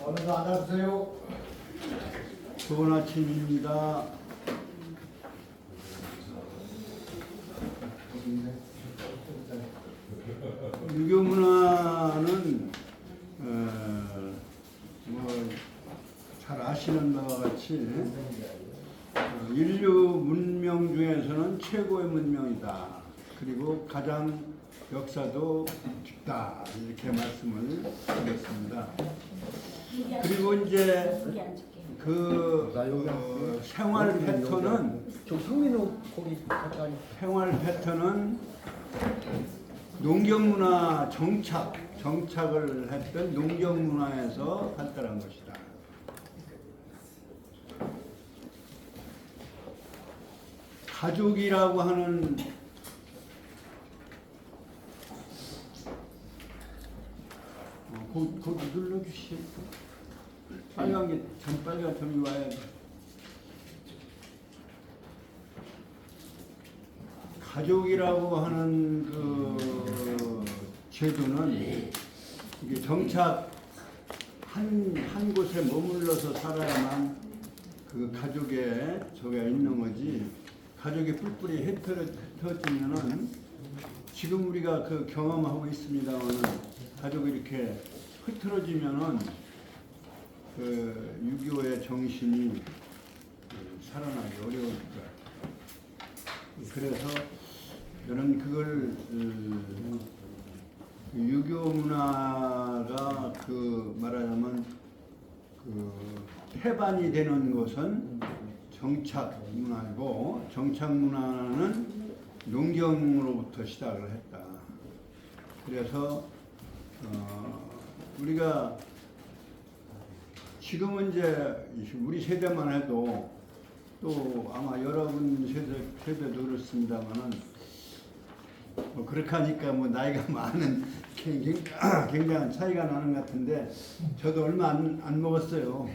어느 앉아주세요. 좋은 아침입니다. 유교 문화는 잘 아시는 바와 같이 인류 문명 중에서는 최고의 문명이다. 그리고 가장 역사도 깊다. 이렇게 말씀을 드렸습니다. 그리고 이제 생활 패턴은 생활 패턴은 농경 문화 정착을 했던 농경 문화에서 발달한 것이다. 가족이라고 하는 거기 눌러주시오. 빨간 게 빨간 점이 와야 돼. 가족이라고 하는 그 제도는 이게 정착 한 곳에 머물러서 살아야만 그 가족의 저가 있는 거지. 가족이 뿔뿔이 흩어지면은 지금 우리가 그 경험하고 있습니다만은 가족이 이렇게 흐트러지면은 그 6.25의 정신이 살아나기 어려울 거야. 그래서 저는 그걸 유교 문화가 그 말하자면 그 태반이 되는 것은 정착 문화이고 정착 문화는 농경으로부터 시작을 했다. 그래서 우리가 지금은 이제 우리 세대만 해도 또 아마 여러분 세대도 그렇습니다만은 그렇게 하니까 나이가 많은 굉장한 차이가 나는 것 같은데 저도 얼마 안 먹었어요.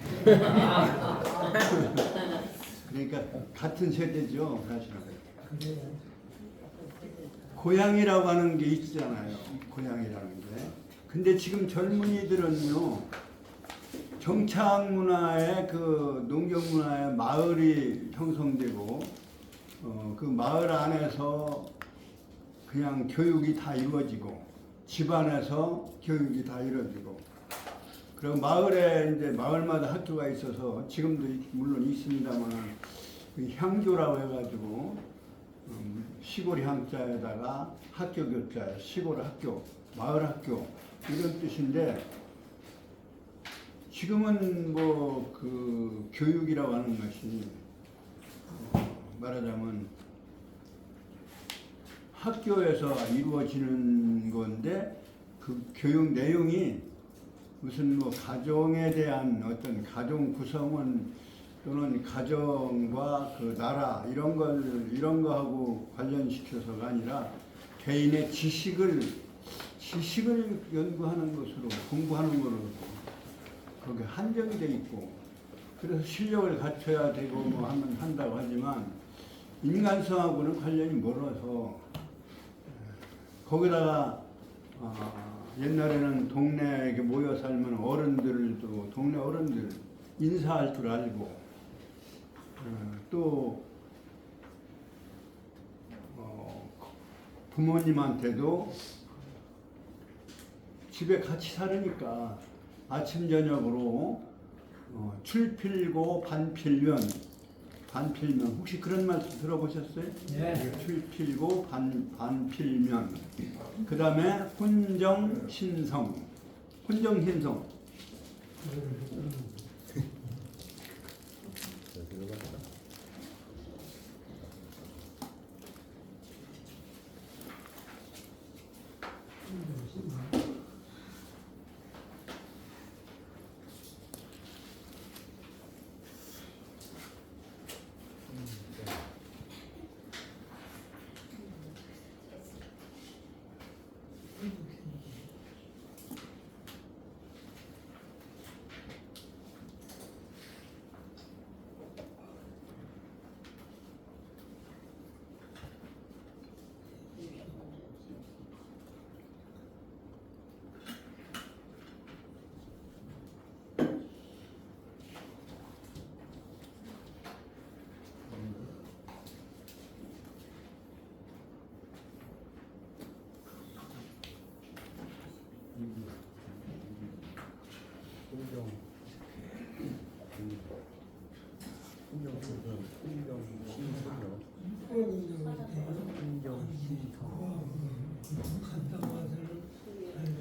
그러니까 같은 세대죠, 사실은. 고향이라고 하는 게 있잖아요. 고향이라는 게. 근데 지금 젊은이들은요, 정착 문화에 그 농경 문화에 마을이 형성되고 그 마을 안에서 그냥 교육이 다 이루어지고 집안에서 교육이 다 이루어지고 그리고 마을에 이제 마을마다 학교가 있어서 지금도 물론 있습니다만 그 향교라고 해가지고 시골 향자에다가 학교 교자 시골 학교 마을 학교 이런 뜻인데 지금은 그 교육이라고 하는 것이 말하자면 학교에서 이루어지는 건데 그 교육 내용이 무슨 가정에 대한 어떤 가정 구성원 또는 가정과 그 나라 이런 거하고 관련시켜서가 아니라 개인의 지식을 연구하는 것으로 공부하는 것으로 거기에 한정이 돼 있고 그래서 실력을 갖춰야 되고 한다고 하지만 인간성하고는 관련이 멀어서 거기다가 옛날에는 동네에 모여 살면 어른들도 동네 어른들 인사할 줄 알고 또 부모님한테도 집에 같이 살으니까 아침 저녁으로 출필고 반필면 혹시 그런 말씀 들어보셨어요? 네. 출필고 반필면 그 다음에 혼정신성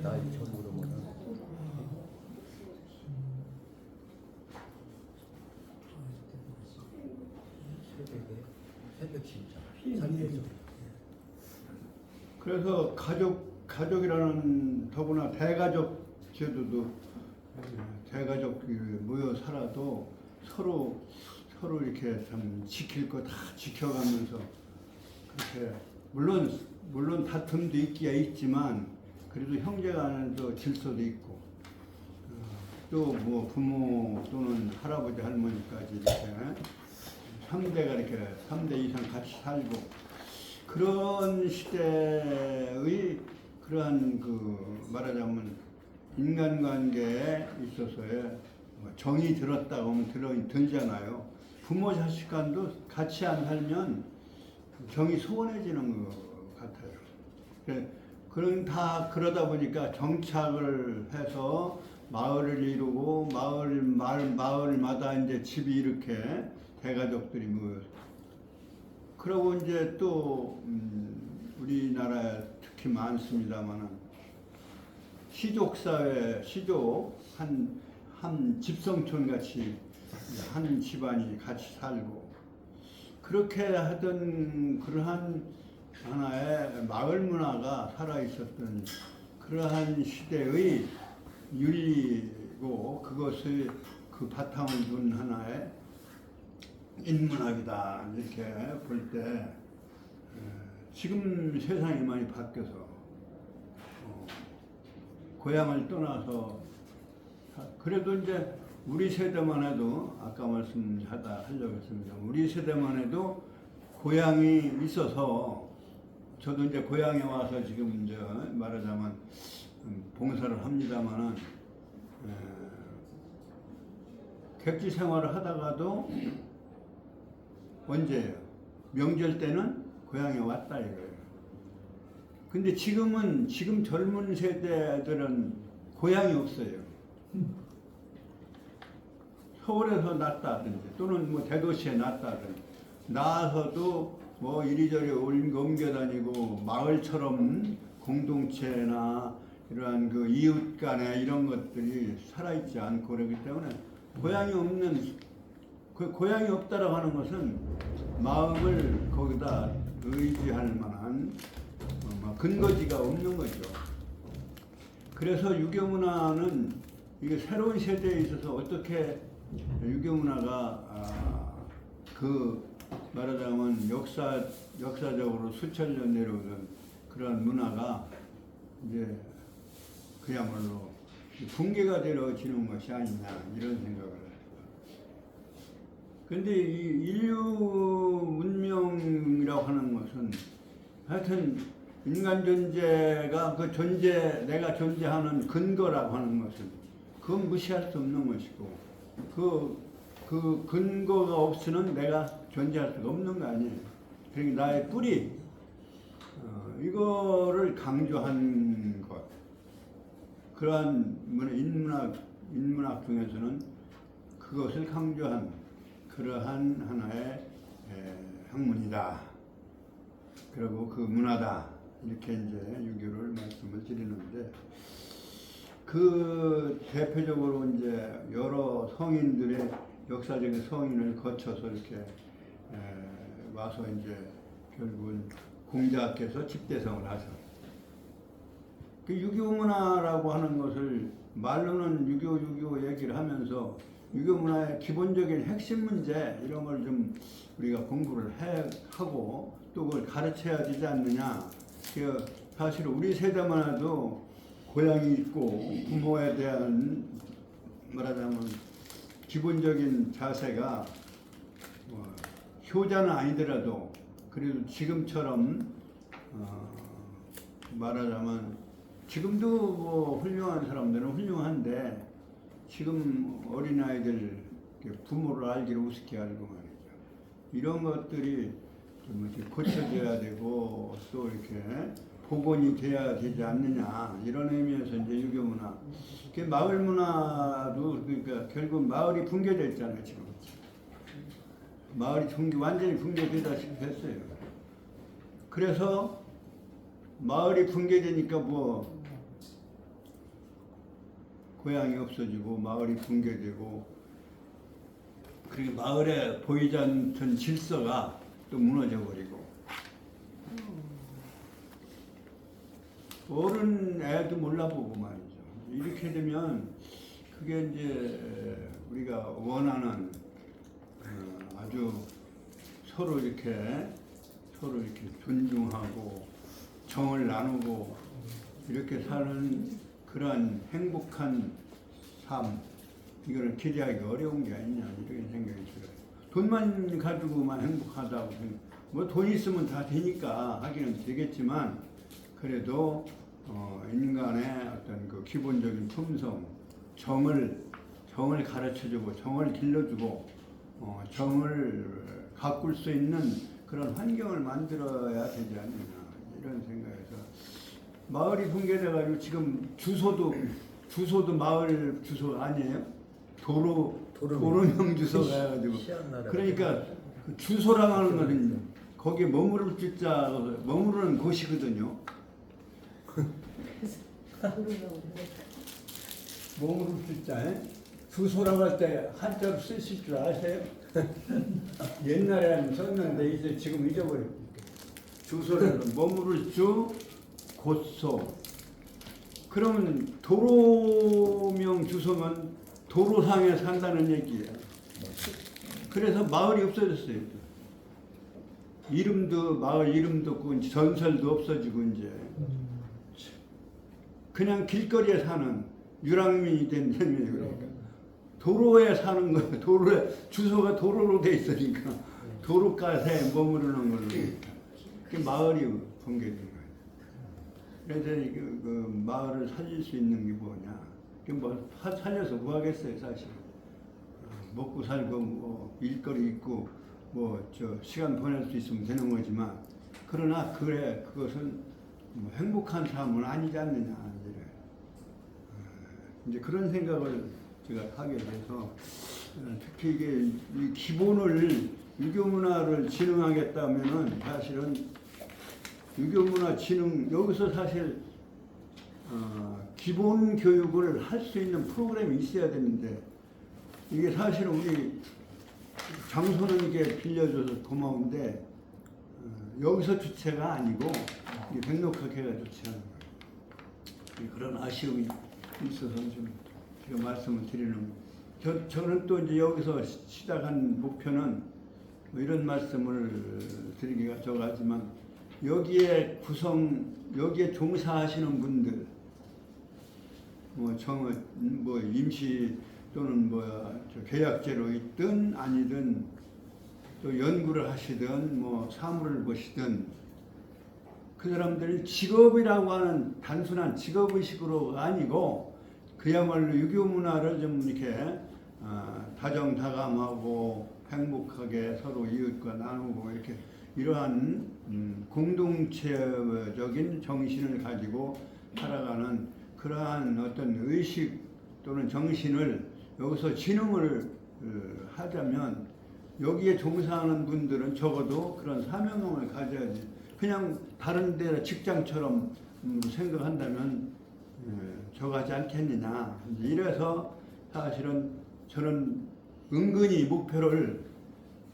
나이 처음으로는 새벽 진짜 살리죠. 그래서 가족이라는 더구나 대가족 제도도 대가족이 모여 살아도 서로 이렇게 참 지킬 거 다 지켜가면서 그렇게 물론 다툼도 있기야 있지만 그래도 형제간에도 질서도 있고 또 뭐 부모 또는 할아버지 할머니까지 이렇게 3대가 이렇게 3대 이상 같이 살고 그런 시대의 그러한 그 말하자면 인간관계에 있어서의 정이 들었다고 하면 들잖아요. 부모 자식 간도 같이 안 살면 정이 소원해지는 것 같아요. 그러다 보니까 정착을 해서 마을을 이루고 마을마다 이제 집이 이렇게 대가족들이 모여. 그러고 이제 또 우리나라에 특히 많습니다만은 시족사회, 한 집성촌 같이 한 집안이 같이 살고 그렇게 하던 그러한 하나의 마을 문화가 살아 있었던 그러한 시대의 윤리고 그것을 그 바탕을 둔 하나의 인문학이다 이렇게 볼 때 지금 세상이 많이 바뀌어서 고향을 떠나서 그래도 이제 우리 세대만 해도 아까 하려고 했습니다. 우리 세대만 해도 고향이 있어서 저도 이제 고향에 와서 지금 이제 말하자면 봉사를 합니다만은 객지 생활을 하다가도 언제예요? 명절 때는 고향에 왔다 이거예요. 근데 지금 젊은 세대들은 고향이 없어요. 서울에서 났다든지 또는 뭐 대도시에 났다든지 나와서도 뭐 이리저리 옮겨 다니고 마을처럼 공동체나 이러한 그 이웃 간에 이런 것들이 살아있지 않고 그러기 때문에 고향이 없다라고 하는 것은 마음을 거기다 의지할 만한 근거지가 없는 거죠. 그래서 유교문화는 이게 새로운 세대에 있어서 어떻게 유교문화가 말하자면 역사적으로 수천 년 내려오던 그런 문화가 이제 그야말로 붕괴가 되어지는 것이 아니냐 이런 생각을 해요. 근데 이 인류 문명이라고 하는 것은 하여튼 인간 존재가 내가 존재하는 근거라고 하는 것은 그건 무시할 수 없는 것이고 그 근거가 없이는 내가 존재할 수가 없는 거 아니에요. 그러니까 나의 뿌리 이거를 강조한 것 그러한 인문학 중에서는 그것을 강조한 그러한 하나의 학문이다. 그리고 그 문화다. 이렇게 이제 유교를 말씀을 드리는데 그 대표적으로 이제 여러 성인들의 역사적인 성인을 거쳐서 이렇게 와서 이제 결국은 공자께서 집대성을 하셔. 그 유교 문화라고 하는 것을 말로는 유교 얘기를 하면서 유교 문화의 기본적인 핵심 문제 이런 걸 좀 우리가 공부를 하고 또 그걸 가르쳐야 되지 않느냐. 사실 우리 세대만 해도 고향이 있고 부모에 대한 말하자면 기본적인 자세가 효자는 아니더라도 그래도 지금처럼 말하자면 지금도 뭐 훌륭한 사람들은 훌륭한데 지금 어린아이들 부모를 알기를 우습게 알고 말이죠. 이런 것들이 좀 고쳐져야 되고 또 이렇게 복원이 돼야 되지 않느냐 이런 의미에서 이제 유교문화 마을 문화도 그러니까 결국 마을이 붕괴됐잖아요. 지금 마을이 완전히 붕괴되다시피 했어요. 그래서 마을이 붕괴되니까 뭐 고향이 없어지고 마을이 붕괴되고 그리고 마을에 보이지 않던 질서가 또 무너져 버리고 어른 애도 몰라보고 말이죠. 이렇게 되면 그게 이제 우리가 원하는 아주 서로 이렇게 존중하고 정을 나누고 이렇게 사는 그러한 행복한 삶 이거를 기대하기 어려운 게 아니냐 이런 생각이 들어요. 돈만 가지고만 행복하다고 뭐 돈 있으면 다 되니까 하기는 되겠지만 그래도 인간의 어떤 그 기본적인 품성 정을 가르쳐주고 정을 길러주고 정을 가꿀 수 있는 그런 환경을 만들어야 되지 않느냐 이런 생각에서 마을이 붕괴돼가지고 지금 주소도 마을 주소 아니에요? 도로명 주소가 해가지고 그러니까 그 주소라고 하는 것은 거기에 머무르는 곳이거든요. 머무를 주자 주소라고 할 때 한자로 쓰실 줄 아세요? 옛날에는 썼는데 이제 지금 잊어버렸고 주소라는 머무를 주 곳소 그러면 도로명 주소면 도로상에 산다는 얘기예요. 그래서 마을이 없어졌어요. 마을 이름도 없고 전설도 없어지고 이제 그냥 길거리에 사는 유랑민이 된 셈이에요. 그러니까 도로에 사는 거, 주소가 도로로 돼 있으니까 도로가에 머무르는 걸로 그 마을이 붕괴된 거예요. 그래서 그 마을을 살릴 수 있는 게 뭐냐? 뭐 살려서 뭐 하겠어요, 사실. 먹고 살고 뭐 일거리 있고 뭐 시간 보낼 수 있으면 되는 거지만 그러나 그것은 뭐 행복한 삶은 아니지 않느냐 이제 그런 생각을 제가 하게 돼서 특히 이게 이 기본을 유교문화를 진흥하겠다면은 사실은 유교문화 진흥 여기서 사실 기본 교육을 할 수 있는 프로그램이 있어야 되는데 이게 사실은 우리 장소는 이게 빌려줘서 고마운데 여기서 주체가 아니고 백록학회가 주체하는 거예요. 그런 아쉬움이 있어서 좀 제가 말씀을 드리는 저는 또 이제 여기서 시작한 목표는 뭐 이런 말씀을 드리기가 저하지만 여기에 종사하시는 분들 뭐 임시 또는 계약제로 있든 아니든 또 연구를 하시든 뭐 사무를 보시든 그 사람들이 직업이라고 하는 단순한 직업의식으로 아니고 그야말로 유교 문화를 좀 이렇게 다정다감하고 행복하게 서로 이웃과 나누고 이렇게 이러한 공동체적인 정신을 가지고 살아가는 그러한 어떤 의식 또는 정신을 여기서 진흥을 하자면 여기에 종사하는 분들은 적어도 그런 사명감을 가져야지 그냥 다른 데 직장처럼 생각한다면 저가지 않겠느냐. 이래서 사실은 저는 은근히 목표를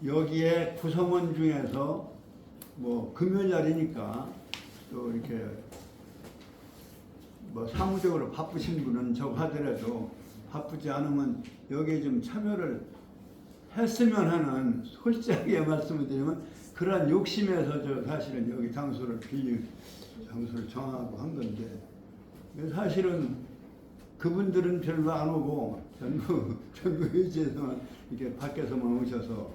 여기에 구성원 중에서 뭐 금요일날이니까 또 이렇게 뭐 사무적으로 바쁘신 분은 저거 하더라도 바쁘지 않으면 여기에 좀 참여를 했으면 하는 솔직하게 말씀을 드리면 그러한 욕심에서 저 사실은 여기 장소를 정하고 한 건데 사실은 그분들은 별로 안 오고 전부 의지에서만 이렇게 밖에서만 오셔서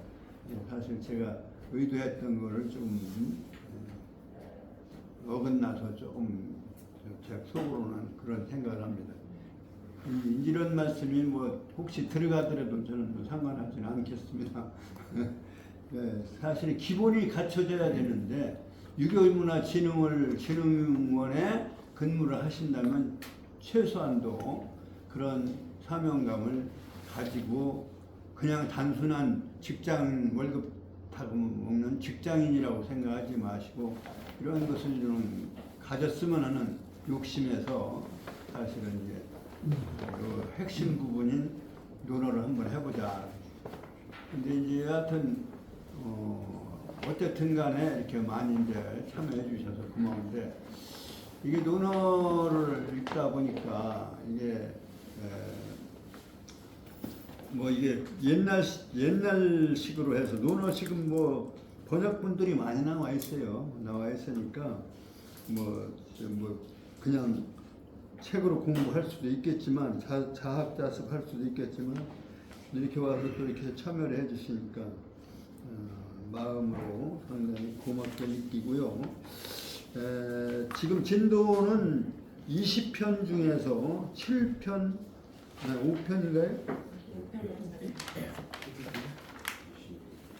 사실 제가 의도했던 거를 좀 어긋나서 조금 제 속으로는 그런 생각을 합니다. 이런 말씀이 뭐 혹시 들어가더라도 저는 뭐 상관하지는 않겠습니다. 네, 사실 기본이 갖춰져야 되는데 유교문화진흥원에 근무를 하신다면 최소한도 그런 사명감을 가지고 그냥 단순한 직장 월급 타고 먹는 직장인이라고 생각하지 마시고 이런 것을 좀 가졌으면 하는 욕심에서 사실은 이제 그 핵심 부분인 논어를 한번 해보자. 근데 이제 여하튼 어쨌든 간에 이렇게 많이 이제 참여해 주셔서 고마운데, 이게 논어를 읽다 보니까 이게 뭐 이게 옛날식으로 해서 논어 지금 뭐 번역본들이 많이 나와 있어요. 나와 있으니까 뭐 그냥 책으로 공부할 수도 있겠지만 자학자습 할 수도 있겠지만 이렇게 와서 또 이렇게 참여를 해주시니까 마음으로 상당히 고맙게 느끼고요. 지금 진도는 20편 중에서 7편, 5편인가요?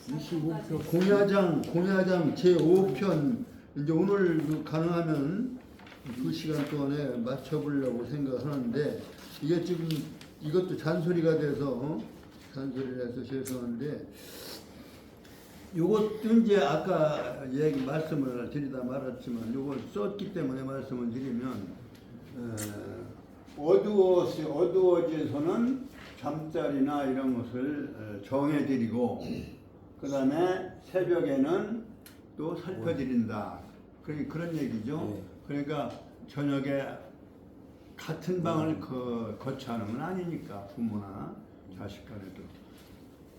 25편. 공야장 제5편, 이제 오늘 가능하면 2시간 동안에 맞춰보려고 생각하는데, 이게 지금 이것도 잔소리가 돼서 죄송한데, 요것도 이제 아까 말씀을 드리다 말았지만 요걸 썼기 때문에 말씀을 드리면, 어두워져서는 잠자리나 이런 것을 정해드리고, 그 다음에 새벽에는 또 살펴드린다. 그런 얘기죠. 그러니까 저녁에 같은 방을 거처하는 건 아니니까, 부모나 자식 간에도.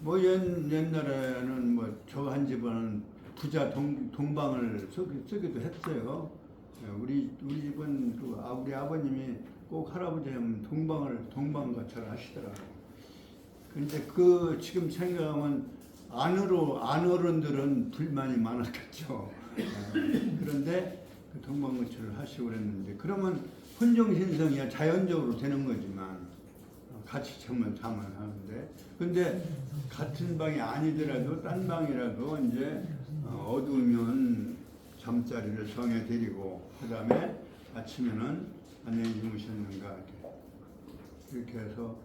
뭐 옛날에는 뭐 저 한 집은 부자 동방을 쓰기도 했어요. 우리 집은 우리 아버님이 꼭 할아버지 하면 동방 거처를 하시더라고요. 근데 지금 생각하면 안어른들은 불만이 많았겠죠. 그런데 그 동방 거처를 하시고 그랬는데, 그러면 혼정신성이야 자연적으로 되는 거지만 같이 자면 하는데, 근데 같은 방이 아니더라도 딴 방이라도 이제 어두우면 잠자리를 정해드리고, 그 다음에 아침에는 안녕히 주무셨는가 이렇게 해서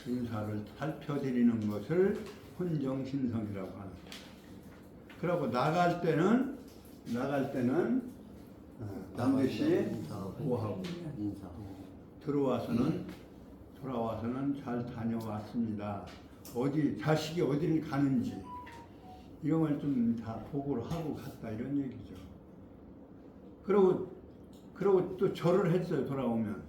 인사를 살펴드리는 것을 혼정신성이라고 합니다. 그리고 나갈 때는 반드시 고하고, 돌아와서는 잘 다녀왔습니다. 자식이 어디를 가는지 이런 걸 좀 다 보고를 하고 갔다, 이런 얘기죠. 그리고 또 절을 했어요. 돌아오면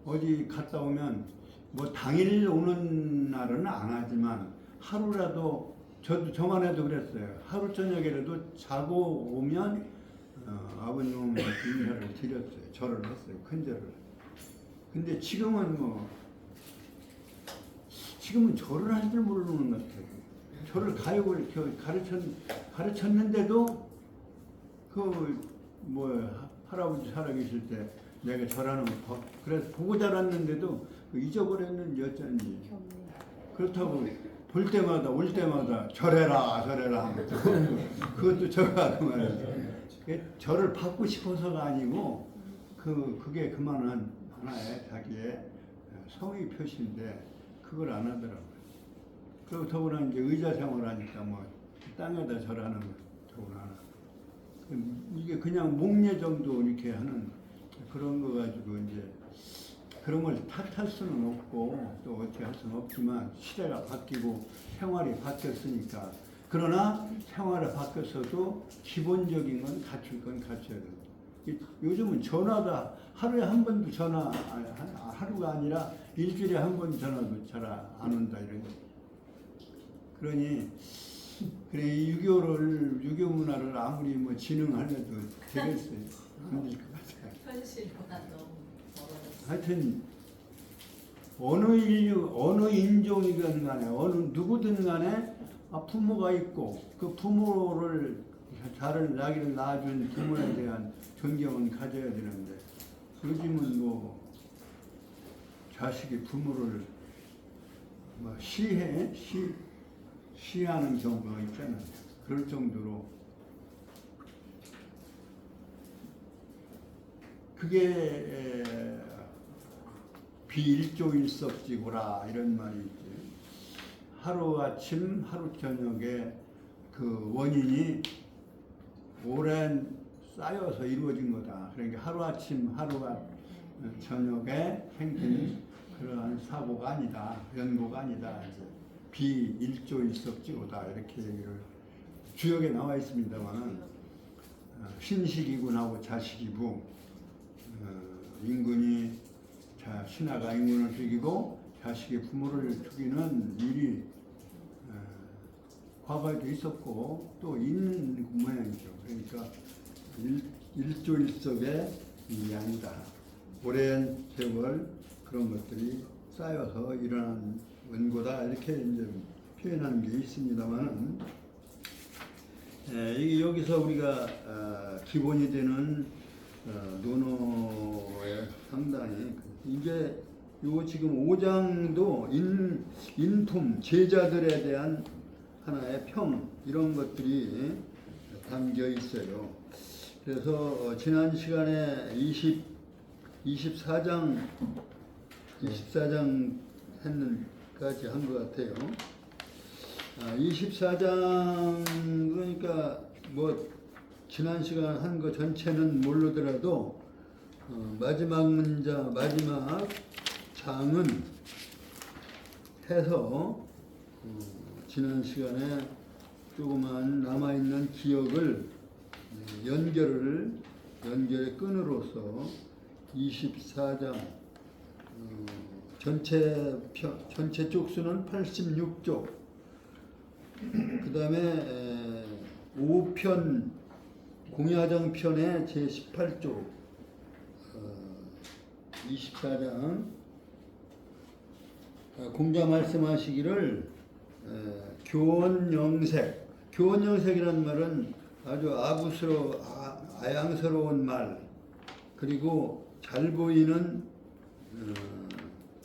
어디 갔다 오면 뭐 당일 오는 날은 안 하지만 하루라도, 저만 해도 그랬어요. 하루 저녁에라도 자고 오면 아버님 인사를 드렸어요. 절을 했어요. 큰 절을. 근데 지금은 절을 할 줄 모르는 것 같아요. 절을 가요를 가르쳤는데도 할아버지 살아계실 때 내가 절하는 거 그래서 보고 자랐는데도 잊어버렸는지 어쩐지. 그렇다고 볼 때마다 올 때마다 절해라 하면서 그것도 절하고 말이죠. 절을 받고 싶어서가 아니고 그게 그만한 하나의 자기의 성의 표시인데 그걸 안 하더라고요. 그리고 더구나 이제 의자 생활을 하니까 땅에다 절하는 거 더구나 이게 그냥 목례 정도 이렇게 하는 그런 거 가지고 이제 그런 걸 탓할 수는 없고 또 어떻게 할 수는 없지만 시대가 바뀌고 생활이 바뀌었으니까. 그러나 생활이 바뀌었어도 기본적인 건 갖춰야 된다. 요즘은 전화가 하루에 한 번도 하루가 아니라 일주일에 한 번 전화도 잘 안 온다 이런 거. 그러니 유교 문화를 아무리 진흥하려도 되겠어요. 안 될 것 같아요. 현실보다 너무 멀어졌어요. 하여튼 어느 인종이든 간에 누구든 간에 부모가 있고 그 부모를 자기를 낳아준 부모에 대한 존경은 가져야 되는데, 요즘은 자식이 부모를 시해하는 경우가 있잖아요. 그럴 정도로 그게 비일조일석지고라 이런 말이 있지. 하루 아침 하루 저녁에 그 원인이 오랜 쌓여서 이루어진 거다. 그러니까 하루아침 하루가 저녁에 생긴 그러한 사고가 아니다. 연고가 아니다. 이제 비일조일석지로다. 이렇게 얘기를 주역에 나와 있습니다만은 신식이군하고 자식이부 인군이 신하가 인군을 죽이고 자식이 부모를 죽이는 일이 과거에도 있었고 또 있는 모양이죠. 그러니까 일조일석의 일이 아니다. 오랜 세월 그런 것들이 쌓여서 일어난 원고다 이렇게 이제 표현하는 게 있습니다만은 이게 여기서 우리가 기본이 되는 논어에 상당히 이게 요 지금 5장도 인품 제자들에 대한 하나의 평 이런 것들이 담겨 있어요. 그래서 지난 시간에 24장 했는까지 한 것 같아요. 24장 그러니까 뭐 지난 시간 한 거 전체는 모르더라도 마지막 문장 마지막 장은 해서 지난 시간에 조그만 남아있는 기억을 연결의 끈으로서 24장 전체 쪽수는 86쪽 그 다음에 5편 공야장 편의 제18쪽 24장 공자 말씀하시기를 교원영색이라는 말은 아주 아양스러운 말 그리고 잘 보이는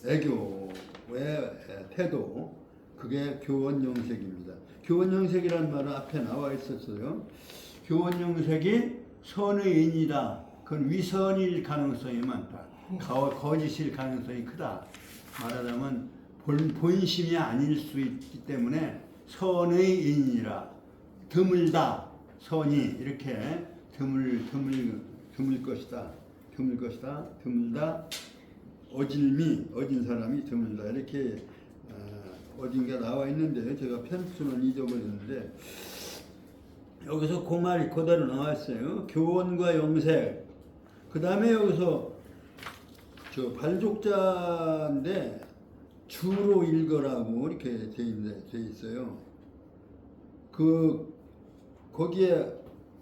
애교의 태도 그게 교원영색입니다. 교원영색이라는 말은 앞에 나와 있었어요. 교원영색이 선의인이다. 그건 위선일 가능성이 많다. 거짓일 가능성이 크다. 말하자면 본심이 아닐 수 있기 때문에 선의인이라 드물다. 선이 이렇게 드물 것이다. 드물다. 어진 사람이 드물다. 이렇게 어딘가 나와 있는데 제가 편수는 잊어버렸는데 여기서 그 말이 그대로 나왔어요. 교원과 영색. 그 다음에 여기서 저 발족자인데 주로 읽으라고 이렇게 돼 있어요. 거기에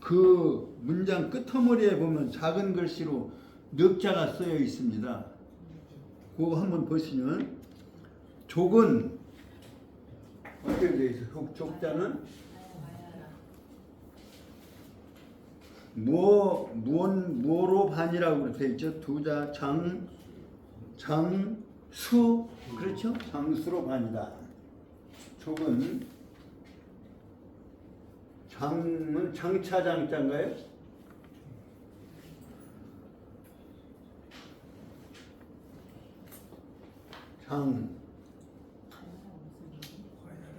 그 문장 끄트머리에 보면 작은 글씨로 늑자가 쓰여 있습니다. 그거 한번 보시면 족은 어떻게 되어 있어요? 족자는 뭐로 반이라고 되어 있죠? 두자 장수 그렇죠? 장수로 반이다. 족은 장은 장차장자인가요?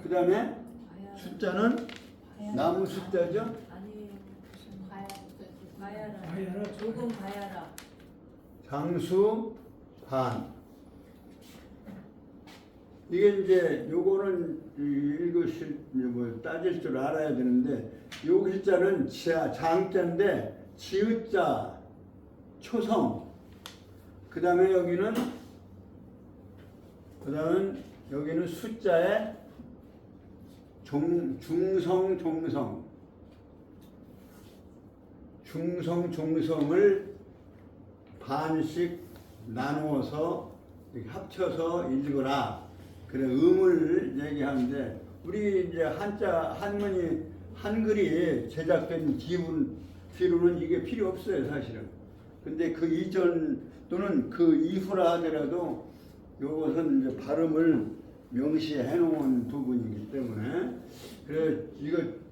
그 다음에 숫자는 나무 숫자죠? 아니에요. 바야라. 조금 바야라. 장수 반. 이게 이제 요거는 따질 줄 알아야 되는데 요 글자는 장자인데 지읒자 초성. 그 다음에 여기는 숫자에 중성을 반씩 나누어서 이렇게 합쳐서 읽으라. 그래 음을 얘기하는데 우리 이제 한글이 제작된 뒤로는 이게 필요 없어요 사실은. 근데 그 이전 또는 그 이후라 하더라도 이것은 이제 발음을 명시해 놓은 부분이기 때문에 그래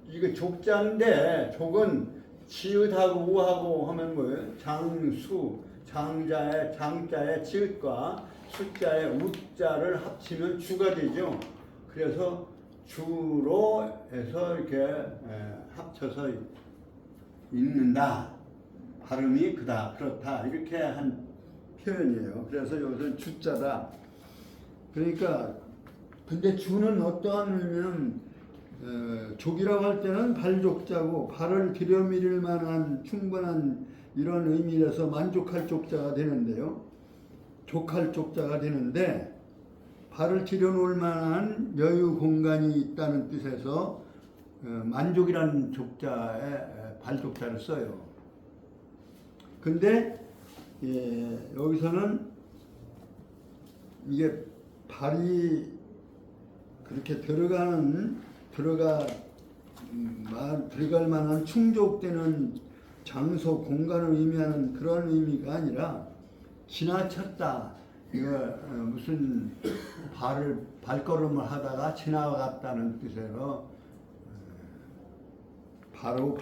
이거 족자인데 족은 지읒하고 우하고 하면 뭐예요? 장자의 지읒과 숫자의 우자를 합치면 주가 되죠. 그래서 주로 해서 이렇게 합쳐서 읽는다. 발음이 그다, 그렇다. 이렇게 한 표현이에요. 그래서 여기서는 주자다. 그러니까 근데 주는 어떠한 의미는 족이라고 할 때는 발족자고 발을 들여밀을 만한 충분한 이런 의미에서 만족할 족자가 되는데요. 족할 족자가 되는데 발을 들여놓을 만한 여유 공간이 있다는 뜻에서 만족이라는 족자에 발족자를 써요. 근데 여기서는 이게 발이 그렇게 들어갈 만한 충족되는 장소, 공간을 의미하는 그런 의미가 아니라 지나쳤다. 이거 무슨 발걸음을 하다가 지나갔다는 뜻으로 발로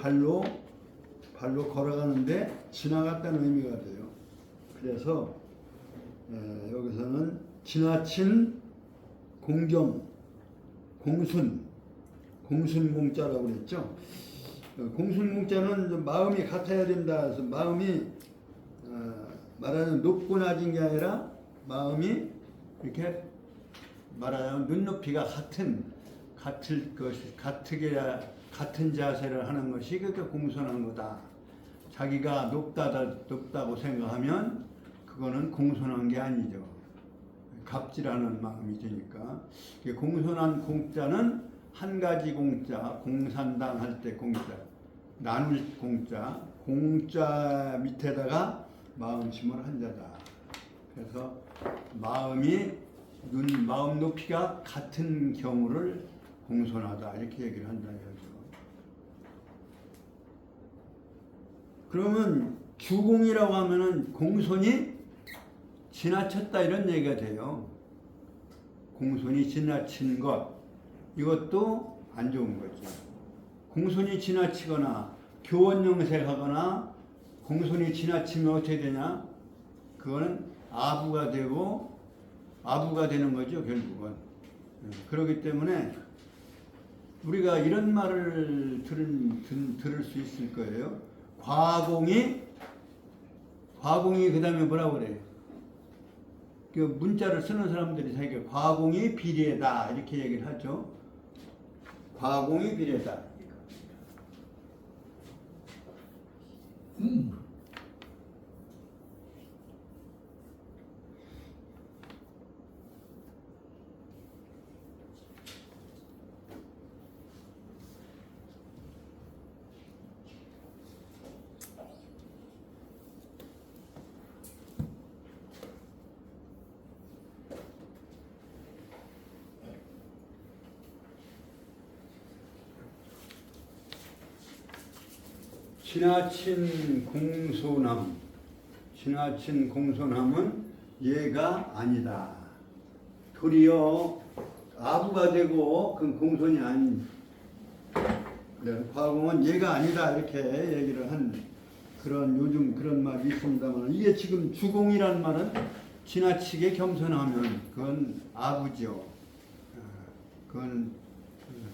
걸어가는데 지나갔다는 의미가 돼요. 그래서 여기서는 지나친 공경, 공순공자라고 그랬죠. 공순공자는 마음이 같아야 된다. 그래서 마음이 말하는 높고 낮은 게 아니라 마음이 이렇게 말하자면 눈높이가 같은 자세를 하는 것이 그렇게 공손한 거다. 자기가 높다고 생각하면 그거는 공손한 게 아니죠. 갑질하는 마음이 드니까. 공손한 공자는 한 가지 공자, 공산당 할 때 공자, 나눌 공자, 공자 밑에다가 마음심을 한 자다. 그래서 마음 높이가 같은 경우를 공손하다 이렇게 얘기를 한다 이거죠. 그러면 주공이라고 하면은 공손이 지나쳤다 이런 얘기가 돼요. 공손이 지나친 것 이것도 안 좋은 거죠. 공손이 지나치거나 교원영색하거나 공손이 지나치면 어떻게 되냐? 그거는 아부가 되는 거죠, 결국은. 그렇기 때문에 우리가 이런 말을 들을 수 있을 거예요. 과공이 그 다음에 뭐라고 그래요? 그 문자를 쓰는 사람들이 자기가 과공이 비례다 이렇게 얘기를 하죠. 과공이 비례다. 지나친 공손함은 얘가 아니다. 도리어 아부가 되고 그 공손이 아닌 과공은 얘가 아니다 이렇게 얘기를 한 그런 요즘 그런 말이 있습니다만 이게 지금 주공이라는 말은 지나치게 겸손하면 그건 아부죠. 그건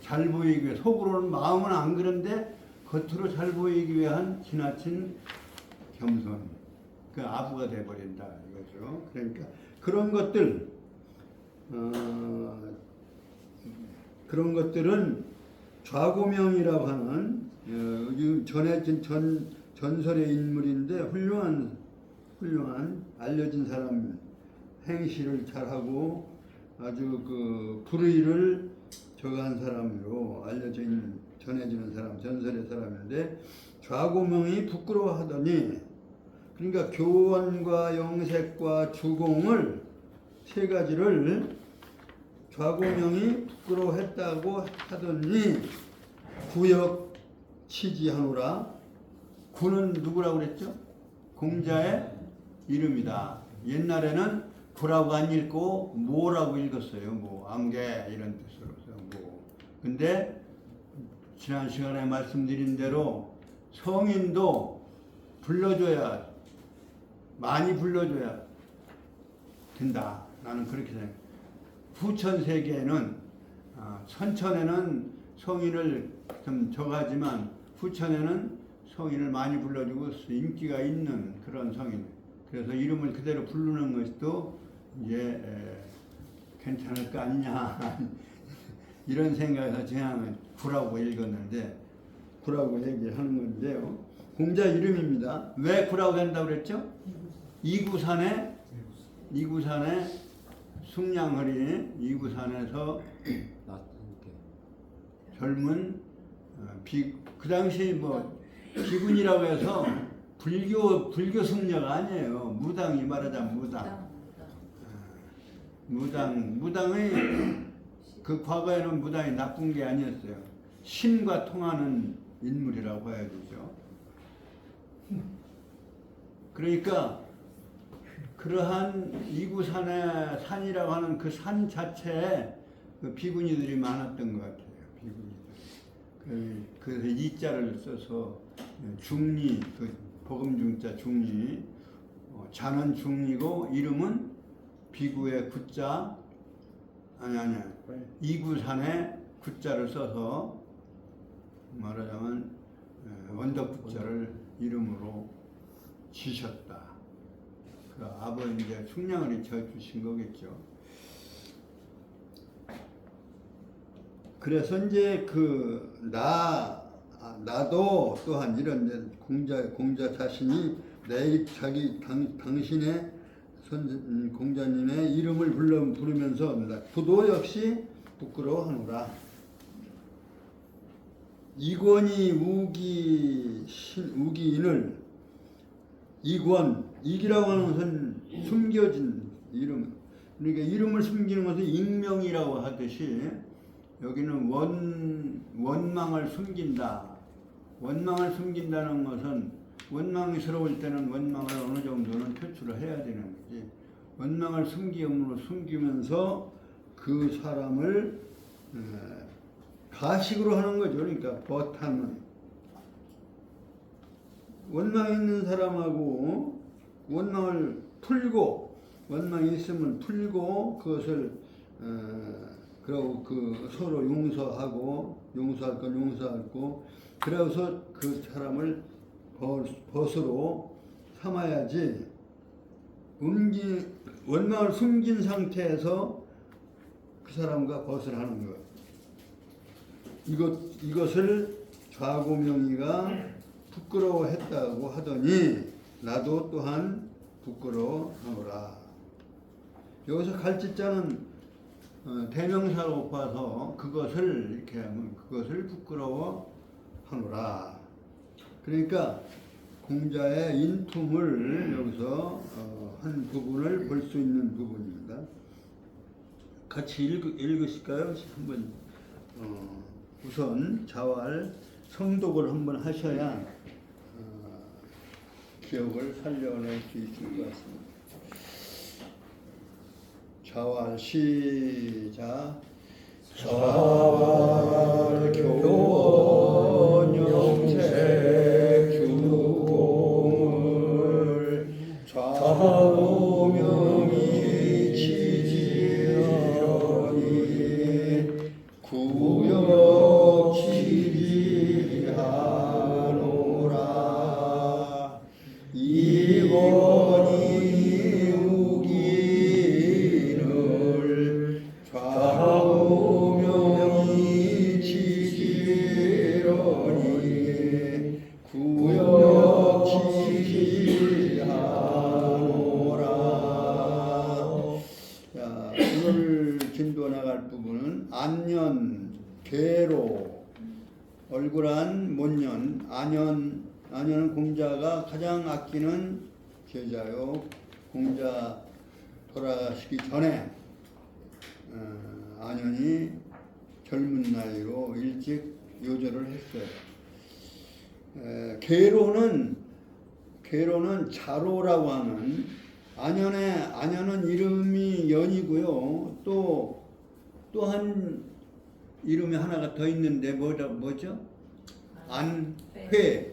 잘 보이기 위해 속으로는 마음은 안 그런데 겉으로 잘 보이기 위한 지나친 겸손, 그 아부가 돼버린다 이거죠. 그러니까 그런 것들은 좌고명이라고 하는 전해진 전설의 인물인데 훌륭한 알려진 사람, 행시를 잘하고 아주 그 불의를 저가한 사람으로 전해지는 사람, 전설의 사람인데 좌고명이 부끄러워하더니 그러니까 교원과 영색과 주공을 세 가지를 좌고명이 부끄러워했다고 하더니 구역 치지하노라. 구는 누구라고 그랬죠? 공자의 이름이다. 옛날에는 구라고 안 읽고 모라고 읽었어요. 뭐 암개 이런 뜻으로. 뭐. 근데 지난 시간에 말씀드린 대로 성인도 많이 불러줘야 된다. 나는 그렇게 생각해. 후천세계에는 선천에는 성인을 좀 적하지만 후천에는 성인을 많이 불러주고 인기가 있는 그런 성인. 그래서 이름을 그대로 부르는 것도 이제 괜찮을 거 아니냐 이런 생각에서 그냥 구라고 읽었는데 구라고 얘기하는 건데요. 공자 이름입니다. 왜 구라고 한다고 그랬죠? 이구산에 숭냥허리 이구산에서 젊은 그 당시 뭐 비군이라고 해서 불교 승려가 아니에요. 무당이 말하자면 무당의 그 과거에는 무당이 나쁜 게 아니었어요. 신과 통하는 인물이라고 해야 되죠. 그러니까 그러한 이구산의 산이라고 하는 그 산 자체에 그 비구니들이 많았던 것 같아요. 비구니들. 그래서 이자를 써서 중리, 그 복음중자 중리, 자는 중리고 이름은 비구의 구자, 아니 이구산에 구자를 써서 말하자면 원덕구자를 이름으로 지셨다. 그 아버지 이제 숭냥을 지어주신 거겠죠. 그래서 이제 나도 또한 이런 공자 자신이 당신의 공자님의 이름을 부르면서 부도 역시 부끄러워하노라. 이권이 우기인을 이기라고 하는 것은 숨겨진 이름. 그러니까 이름을 숨기는 것은 익명이라고 하듯이 여기는 원망을 숨긴다. 원망을 숨긴다는 것은 원망스러울 때는 원망을 어느 정도는 표출을 해야 되는 거지. 원망을 숨기면서 그 사람을 가식으로 하는 거죠. 그러니까 버타는 원망 있는 사람하고 원망을 풀고 원망이 있으면 풀고 그것을 그리고 그 서로 용서할 건 용서하고 그래서 그 사람을 벗으로 삼아야지 원망을 숨긴 상태에서 그 사람과 벗을 하는 것. 이것을 좌고명이가 부끄러워했다고 하더니 나도 또한 부끄러워하노라. 여기서 갈짓자는 대명사로 봐서 그것을 이렇게 하면 그것을 부끄러워하노라. 그러니까 공자의 인품을 여기서 한 부분을 볼 수 있는 부분입니다. 같이 읽으실까요? 한번 우선 자활 성독을 한번 하셔야 기억을 살려낼 수 있을 것 같습니다. 자활 시작. 자활 교원 영색 주공을 좌우명이 지지러니 구역 지리하노라. 이원이 우기를 좌우명이 지지러니 구역 지리하노라. 자, 오늘 진도 나갈 부분은 안년, 계로, 얼굴한 못년, 안연은 공자가 가장 아끼는 제자요. 공자 돌아가시기 전에 안연이 젊은 나이로 일찍 요절을 했어요. 계로는 자로라고 하는 안연은 이름이 연이고요. 또 한 이름이 하나가 더 있는데 뭐죠? 안회.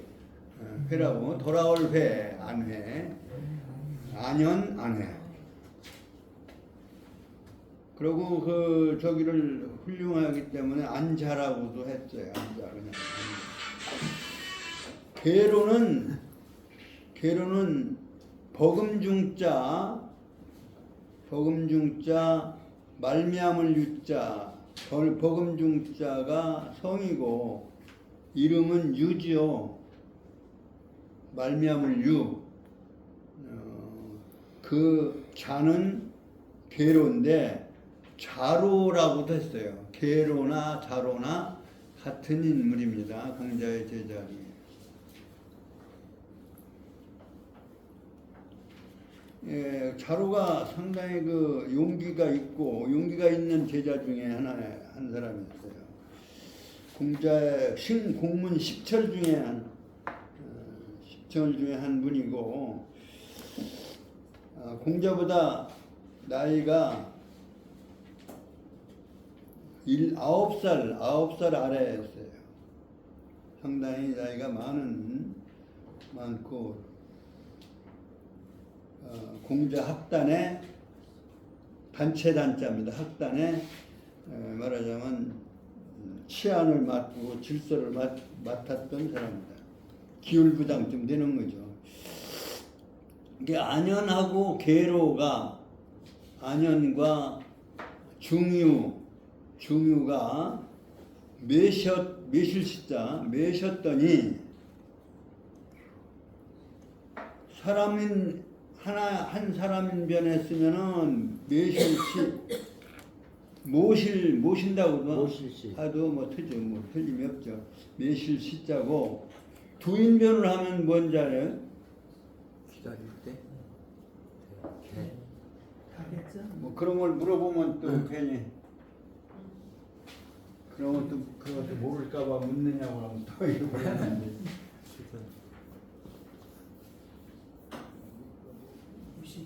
회라고 돌아올 회, 안회, 안연, 안회. 그리고 그 저기를 훌륭하기 때문에 안자라고도 했어요. 안자 그냥. 계로는 버금중자 말미암을 유자 버금중자가 성이고 이름은 유지요. 말미암을 유. 그 자는 계로인데 자로라고도 했어요. 계로나 자로나 같은 인물입니다. 공자의 제자 중에. 예, 자로가 상당히 그 용기가 있는 제자 중에 한 사람이었어요. 공자의 공문 10철 중에 한 분이고, 공자보다 나이가 9살 아래였어요. 상당히 나이가 많고, 공자 학단의 단체입니다. 학단에 말하자면 치안을 맡고 질서를 맡았던 사람입니다. 기울부장쯤 되는 거죠. 이게 안연하고 계로가 안연과 중유가 매셨더니 한 사람인 변에 쓰면은 모신다고도 모실시. 하도 틀림이 없죠. 매실시자고 두인변을 하면 뭔지 알아요? 기다릴 때. 그런 걸 물어보면 또 괜히 그런 것도 모를까봐 묻느냐고 하면 또 이러는데.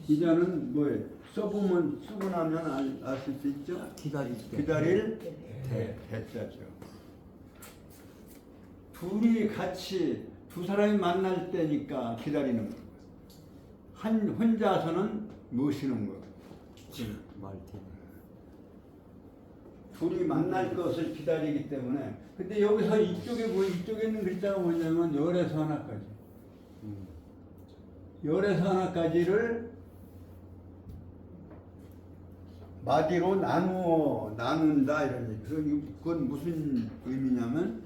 기자는 뭐예요? 써보면 쓰고 나면 아실 수 있죠? 기다릴 때. 기다릴 대자죠. 두 사람이 만날 때니까 기다리는 거. 혼자서는 모시는 거. 말티. 둘이 만날 것을 기다리기 때문에. 근데 여기서 이쪽에 있는 글자가 뭐냐면 열에서 하나까지. 열에서 하나까지를 마디로 나눈다 이런 얘기. 그건 무슨 의미냐면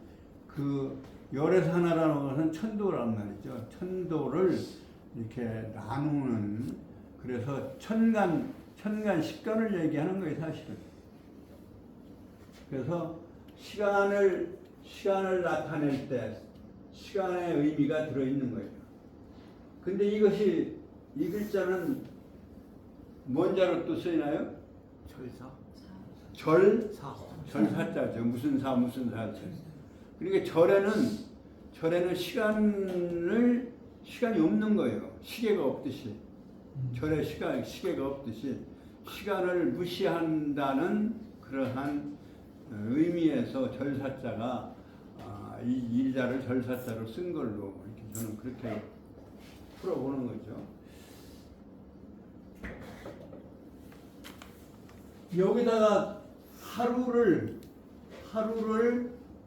그 열에서 하나라는 것은 천도란 말이죠. 천도를 이렇게 나누는, 그래서 천간 식간을 얘기하는 거예요, 사실은. 그래서 시간을 나타낼 때 시간의 의미가 들어있는 거예요. 근데 이 글자는 뭔 자로 또 쓰이나요? 철사. 절사자죠. 무슨 사자. 그러니까 절에는 시간이 없는 거예요. 시계가 없듯이. 절에 시계가 없듯이 시간을 무시한다는 그러한 의미에서 절사자가 이 일자를 절사자로 쓴 걸로 이렇게 저는 그렇게 풀어보는 거죠. 여기다가 하루를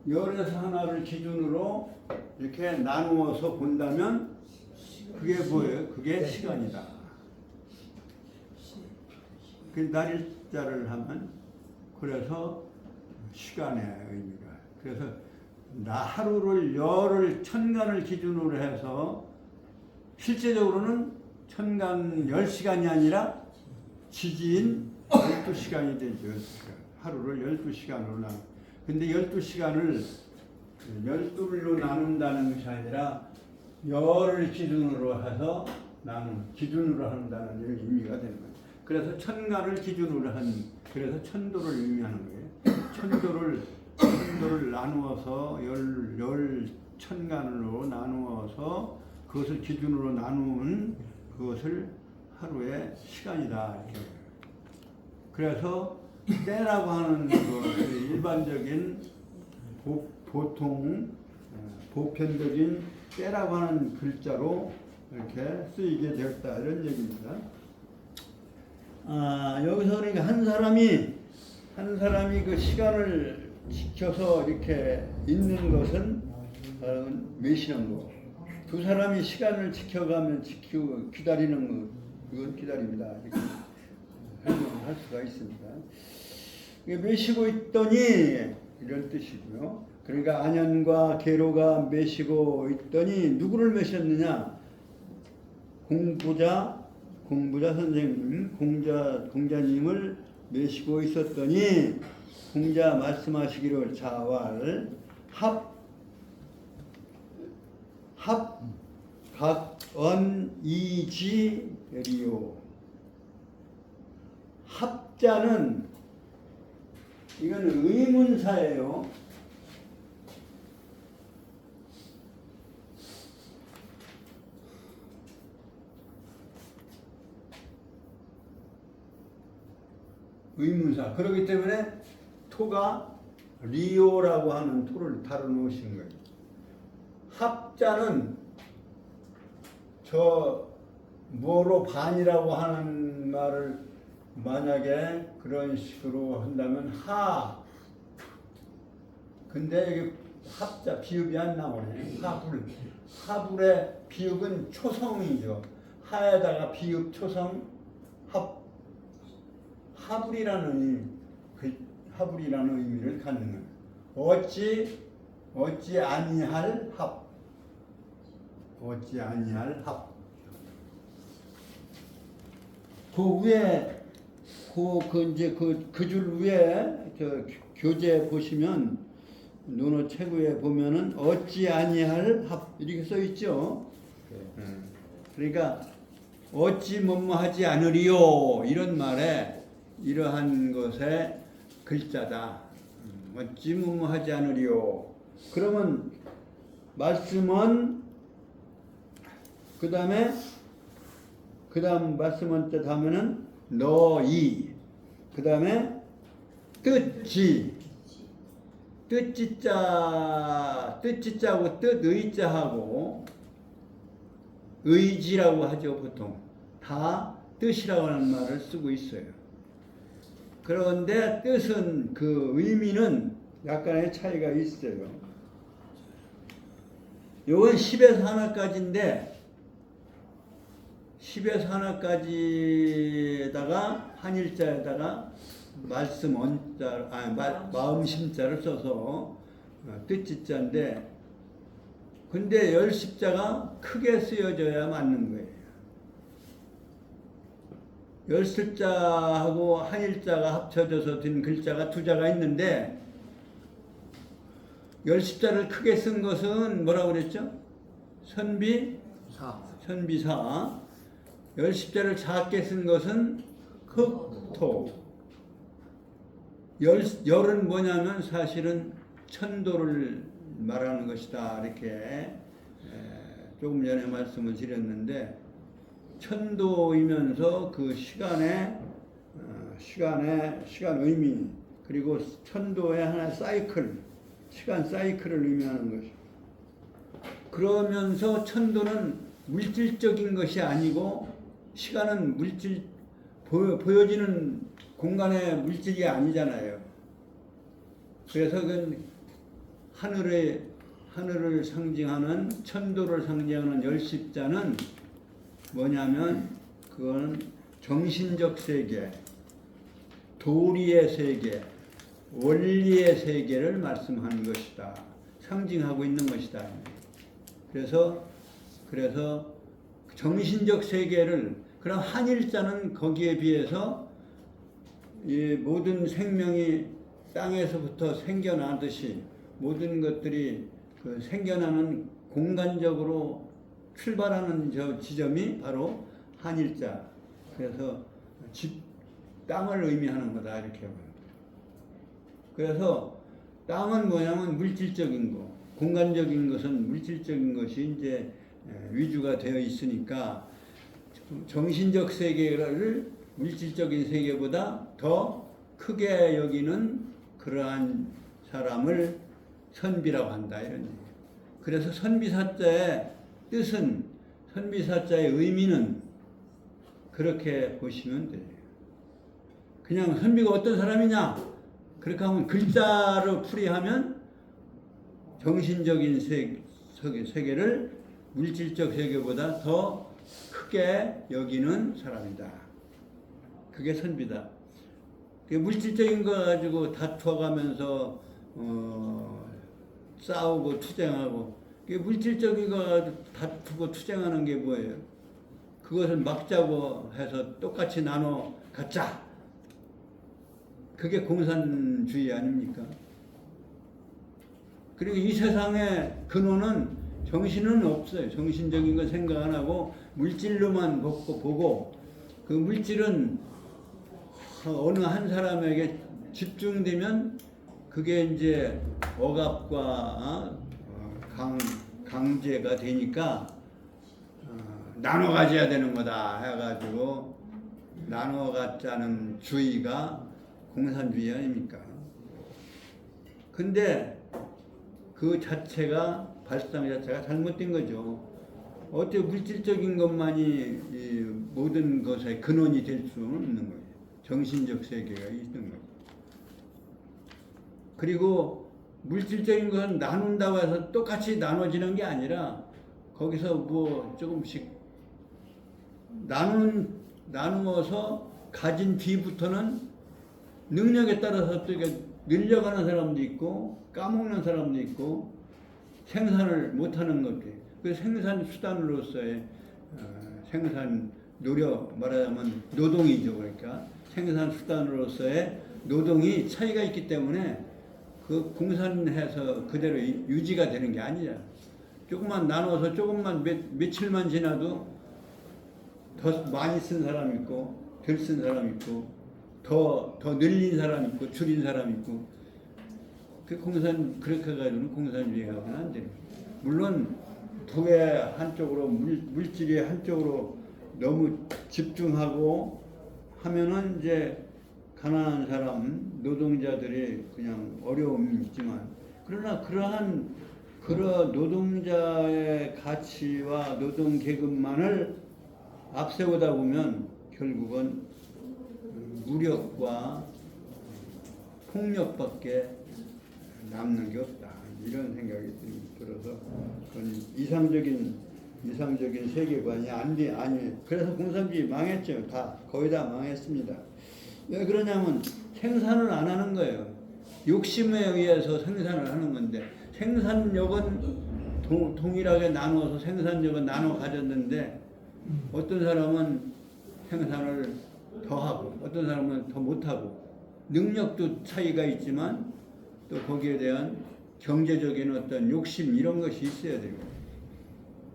열에서 하나를 기준으로 이렇게 나누어서 본다면 그게 뭐예요? 그게 시간이다. 그 날일자를 하면 그래서 시간의 의미가. 그래서 하루를 열을 천간을 기준으로 해서 실제적으로는 천간 10시간이 아니라 지지인 12시간이 되죠. 하루를 12시간으로 나누. 근데 12시간을 12로 나눈다는 것이 아니라 열을 기준으로 해서 기준으로 한다는 의미가 되는 거예요. 그래서 천간을 기준으로 그래서 천도를 의미하는 거예요. 천도를 나누어서 열 천간으로 나누어서 그것을 기준으로 나누는 그것을 하루의 시간이다. 이렇게. 그래서 때라고 하는 일반적인 보편적인 때라고 하는 글자로 이렇게 쓰이게 되었다 이런 얘기입니다. 여기서 그러니까 한 사람이 그 시간을 지켜서 이렇게 있는 것은 매시는 거. 두 사람이 시간을 지켜가면 기다리는 것, 이건 기다립니다. 이렇게 설명할 수가 있습니다. 매시고 있더니 이런 뜻이고요. 그러니까 안현과 계로가 매시고 있더니 누구를 매셨느냐? 공부자 선생님, 공자님을 매시고 있었더니 공자 말씀하시기를 자왈 합각언이지리요. 합자는 이거는 의문사예요. 의문사. 그렇기 때문에 토가 리오라고 하는 토를 다뤄 놓으신 거예요. 합자는 저 뭐로 반이라고 하는 말을 만약에 그런 식으로 한다면 근데 여기 합자 비읍이 안 나오네. 하불의 비읍은 초성이죠. 하에다가 비읍 초성 하불이라는 의미를 갖는 거예요. 어찌 아니할 합. 그 위에 그 줄 위에 저 교재 보시면 논어 최고에 보면은 어찌 아니할 합 이렇게 써 있죠. 그러니까 어찌 뭐뭐하지 않으리요 이런 말에 이러한 것의 글자다. 어찌 뭐뭐하지 않으리요. 그러면 말씀은 그다음 말씀은 때 하면은 너희 그다음에 뜻지자하고 뜻의자하고 의지라고 하죠. 보통 다 뜻이라고 하는 말을 쓰고 있어요. 그런데 뜻은 그 의미는 약간의 차이가 있어요. 요건 10에서 하나까지인데 10에서 하나까지에다가 한일자에다가 말씀 언자 마음 심자를 써서 뜻지자인데 근데 열십자가 크게 쓰여져야 맞는 거예요. 열십자하고 한일자가 합쳐져서 된 글자가 두 자가 있는데 열십자를 크게 쓴 것은 뭐라고 그랬죠? 선비사. 열십자를 작게 쓴 것은 흑토. 열은 뭐냐면 사실은 천도를 말하는 것이다. 이렇게 조금 전에 말씀을 드렸는데 천도이면서 그 시간 의미 그리고 천도의 하나의 시간 사이클을 의미하는 것이. 그러면서 천도는 물질적인 것이 아니고 시간은 보여지는 공간의 물질이 아니잖아요. 그래서 그 하늘을 상징하는 천도를 상징하는 열십자는 뭐냐면 그건 정신적 세계, 도리의 세계, 원리의 세계를 말씀하는 것이다. 상징하고 있는 것이다. 그래서 정신적 세계를 그럼 한일자는 거기에 비해서 이 모든 생명이 땅에서부터 생겨나듯이 모든 것들이 그 생겨나는 공간적으로 출발하는 저 지점이 바로 한일자. 그래서 땅을 의미하는 거다 이렇게 보면. 그래서 땅은 뭐냐면 물질적인 거, 공간적인 것은 물질적인 것이 이제 위주가 되어 있으니까 정신적 세계를 물질적인 세계보다 더 크게 여기는 그러한 사람을 선비라고 한다 이런 얘기예요. 그래서 선비사자의 뜻은 선비사자의 의미는 그렇게 보시면 돼요. 그냥 선비가 어떤 사람이냐? 그렇게 하면 글자로 풀이하면 정신적인 세계를 물질적 세계보다 더 크게 여기는 사람이다. 그게 선비다. 물질적인 거 가지고 다투어가면서 싸우고 투쟁하고, 물질적인 거 가지고 다투고 투쟁하는 게 뭐예요? 그것을 막자고 해서 똑같이 나눠 갖자. 그게 공산주의 아닙니까? 그리고 이 세상의 근원은 정신은 없어요. 정신적인 거 생각 안 하고 물질로만 보고 그 물질은 어느 한 사람에게 집중되면 그게 이제 억압과 강제가 되니까 나눠 가져야 되는 거다 해가지고 나눠 갖자는 주의가 공산주의 아닙니까? 근데 그 자체가 발상 자체가 잘못된 거죠. 어떻게 물질적인 것만이 이 모든 것의 근원이 될 수는 없는 거예요. 정신적 세계가 있는 거예요. 그리고 물질적인 것은 나눈다고 해서 똑같이 나눠지는 게 아니라 거기서 뭐 조금씩 나누어서 가진 뒤부터는 능력에 따라서 또 늘려가는 사람도 있고 까먹는 사람도 있고 생산을 못하는 것도 있고, 그 생산 수단으로서의 생산 노력, 말하자면 노동이죠. 그러니까 생산 수단으로서의 노동이 차이가 있기 때문에 그 공산해서 그대로 유지가 되는 게 아니야. 조금만 나눠서 조금만 며칠만 지나도 더 많이 쓴 사람 있고 덜 쓴 사람 있고 더 늘린 사람 있고 줄인 사람 있고, 그 그렇게 가지고는 공산주의가 안 돼요. 물론 부의 한쪽으로 물질이 한쪽으로 너무 집중하고 하면은 이제 가난한 사람, 노동자들이 그냥 어려움이 있지만, 그러나 그러한 노동자의 가치와 노동 계급만을 앞세우다 보면 결국은 무력과 폭력밖에 남는 게 없다. 이런 생각이 들어서 그건 이상적인 세계관이 아니. 그래서 공산주의 망했죠. 거의 다 망했습니다. 왜 그러냐면 생산을 안 하는 거예요. 욕심에 의해서 생산을 하는 건데, 생산력은 동일하게 나눠서 생산력은 나눠 가졌는데 어떤 사람은 생산을 더 하고 어떤 사람은 더 못하고, 능력도 차이가 있지만 또 거기에 대한 경제적인 어떤 욕심 이런 것이 있어야 되고,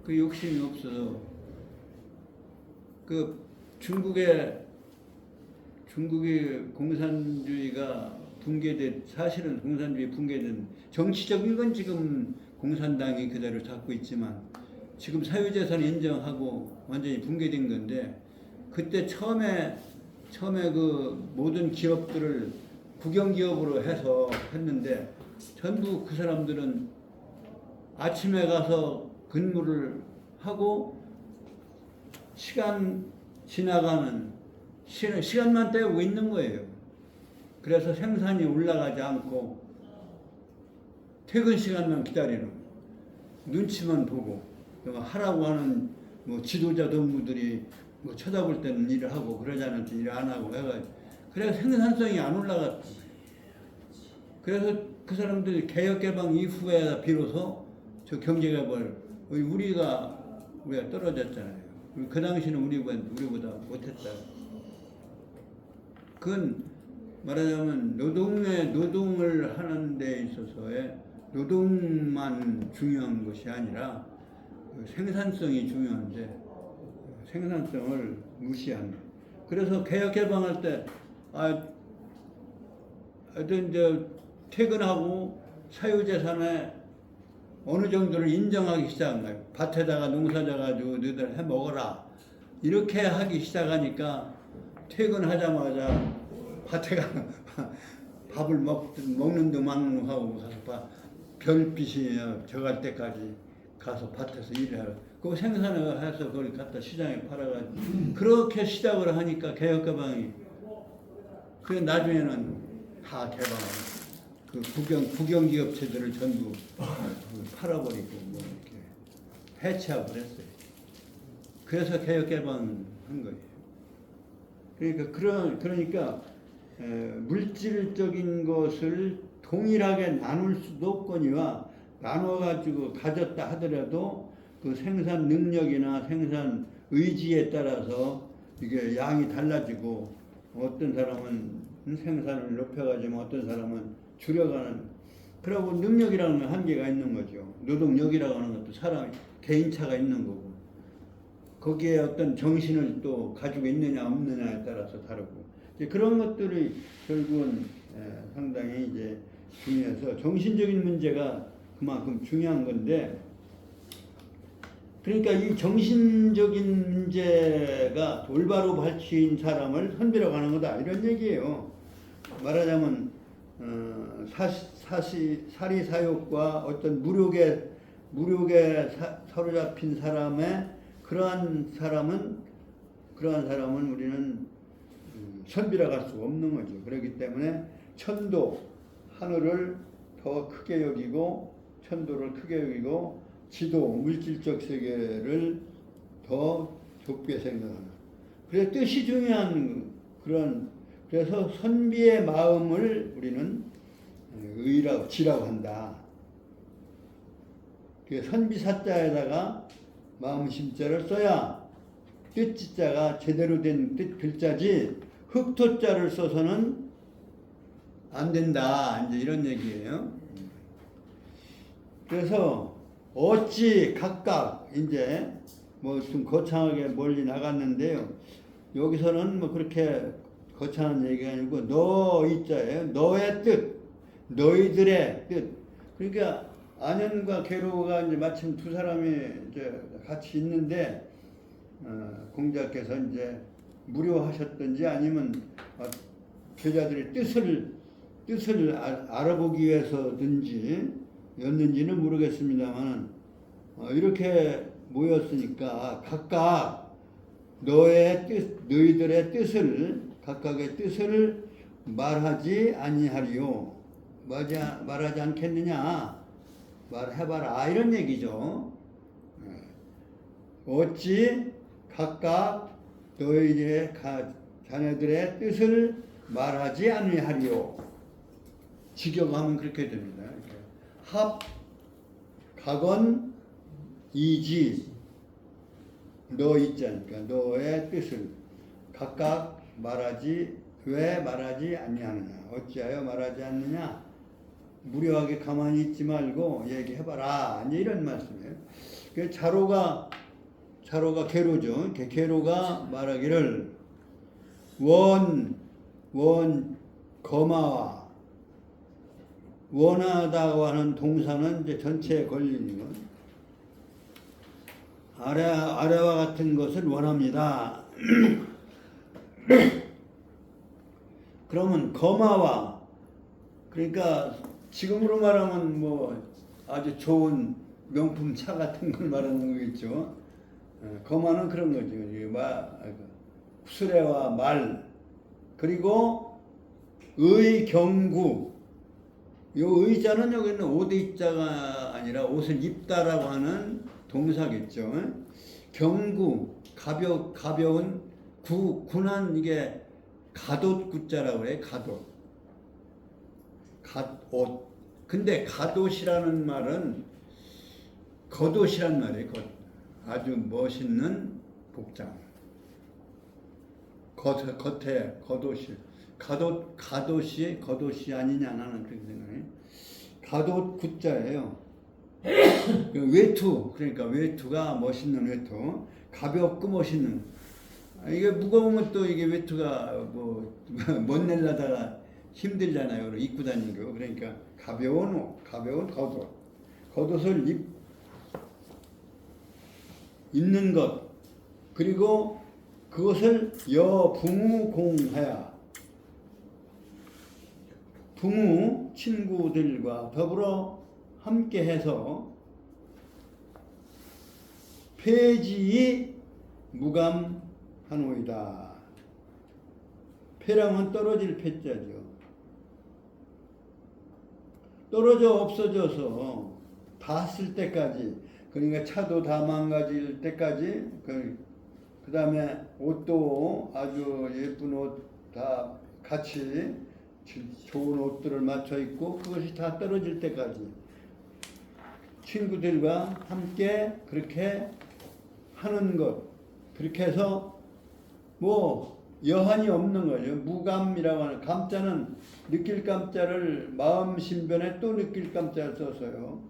그 욕심이 없어서 그 중국의 공산주의가 사실은 공산주의 붕괴된 정치적인 건 지금 공산당이 그대로 잡고 있지만 지금 사유재산 인정하고 완전히 붕괴된 건데, 그때 처음에 그 모든 기업들을 국영기업으로 해서 했는데 전부 그 사람들은 아침에 가서 근무를 하고 시간 지나가는 시간만 때우고 있는 거예요. 그래서 생산이 올라가지 않고 퇴근 시간만 기다리는, 눈치만 보고 하라고 하는 뭐 지도자 동무들이 뭐 쳐다볼 때는 일을 하고 그러지 않을 때 일을 안 하고 해가지고, 그래서 생산성이 안 올라갔던 거예요. 그래서 그 사람들이 개혁개방 이후에 비로소 저 경제개발 우리가 떨어졌잖아요. 그 당시는 우리보다 못했다. 그건 말하자면 노동을 하는 데 있어서의 노동만 중요한 것이 아니라 생산성이 중요한데 생산성을 무시한. 그래서 개혁개방할 때 하여튼 이제 퇴근하고 사유재산에 어느 정도를 인정하기 시작한 거예요. 밭에다가 농사져가지고 너희들 해 먹어라 이렇게 하기 시작하니까 퇴근하자마자 밭에 가 밥을 먹는 둥 하고 가서 별빛이 져갈 때까지 가서 밭에서 일을 하고, 그 생산을 해서 그걸 갖다 시장에 팔아가지고 그렇게 시작을 하니까 개혁개방이, 그 나중에는 다 개방하고 그 국영기업체들을 전부 팔아버리고 뭐 이렇게 해체하고 그랬어요. 그래서 개혁개방한 거예요. 그러니까 물질적인 것을 동일하게 나눌 수도 없거니와 나눠가지고 가졌다 하더라도 그 생산 능력이나 생산 의지에 따라서 이게 양이 달라지고 어떤 사람은 생산을 높여가지고 어떤 사람은 줄여가는 그러고 능력이라는 건 한계가 있는 거죠. 노동력이라고 하는 것도 사람 개인차가 있는 거고 거기에 어떤 정신을 또 가지고 있느냐 없느냐에 따라서 다르고 이제 그런 것들이 결국은 상당히 이제 중요해서 정신적인 문제가 그만큼 중요한 건데 그러니까 이 정신적인 문제가 올바로 밝힌 사람을 선별해가는 거다 이런 얘기예요. 말하자면 사리사욕과 어떤 무력에 사로잡힌 사람의 그러한 사람은 우리는 선별해갈 수가 없는 거죠. 그렇기 때문에 천도 하늘을 더 크게 여기고 천도를 크게 여기고 지도 물질적 세계를 더 좁게 생각하는. 그래서 뜻이 중요한 그래서 선비의 마음을 우리는 지라고 한다. 선비사자에다가 마음심자를 써야 뜻지자가 제대로 된 뜻 글자지 흑토자를 써서는 안 된다. 이제 이런 얘기예요. 그래서 어찌 각각 이제 뭐 좀 거창하게 멀리 나갔는데요. 여기서는 뭐 그렇게 거창한 얘기가 아니고 너이자예요. 너의 뜻, 너희들의 뜻. 그러니까 안현과 계로가 이제 마침 두 사람이 이제 같이 있는데 공자께서 이제 무료하셨든지 아니면 제자들의 뜻을 알아보기 위해서든지 였는지는 모르겠습니다만 이렇게 모였으니까 각각 너희들의 뜻을 각각의 뜻을 말하지 아니하리요. 말하지 않겠느냐? 말해봐라 이런 얘기죠. 어찌 각각 너희의 자네들의 뜻을 말하지 아니하리요. 직역하면 그렇게 됩니다. 합, 각언, 이지, 너 있자니까 너의 뜻을 각각 왜 말하지 않느냐? 어찌하여 말하지 않느냐? 무료하게 가만히 있지 말고 얘기해봐라. 이제 이런 말씀이에요. 자로가 계로죠. 계로가 말하기를 거마와 원하다고 하는 동사는 이제 전체에 걸리는 것. 아래와 같은 것을 원합니다. 그러면 거마와 그러니까 지금으로 말하면 뭐 아주 좋은 명품 차 같은 걸 말하는 거겠죠. 거마는 그런 거죠. 수레와 말 그리고 의경구. 이 의자는 여기는 옷 입자가 아니라 옷을 입다라고 하는 동사겠죠. 경구 가벼운 구는 이게 갓옷구자라고 그래요. 갓옷. 근데 갓옷이라는 말은 겉옷이란 말이에요. 아주 멋있는 복장. 겉에 겉옷이. 겉옷이 아니냐 나는 그렇게 생각해요. 갓옷 구자예요. 외투 그러니까 외투가 멋있는 외투. 가볍고 멋있는. 이게 무거우면 또 이게 외투가 뭐 못 내려다가 힘들잖아요. 입고 다니고 그러니까 가벼운 겉옷. 겉옷을 입는 것 그리고 그것을 여붕우공하야. 부모 친구들과 더불어 함께해서 폐지이 무감하노이다. 폐랑은 떨어질 폐자죠. 떨어져 없어져서 닿았을 때까지 그러니까 차도 다 망가질 때까지 그 다음에 옷도 아주 예쁜 옷 다 같이 좋은 옷들을 맞춰 입고 그것이 다 떨어질 때까지 친구들과 함께 그렇게 하는 것, 그렇게 해서 뭐 여한이 없는 거죠. 무감이라고 하는 감자는 느낄 감자를 마음 신변에 또 느낄 감자를 써서요.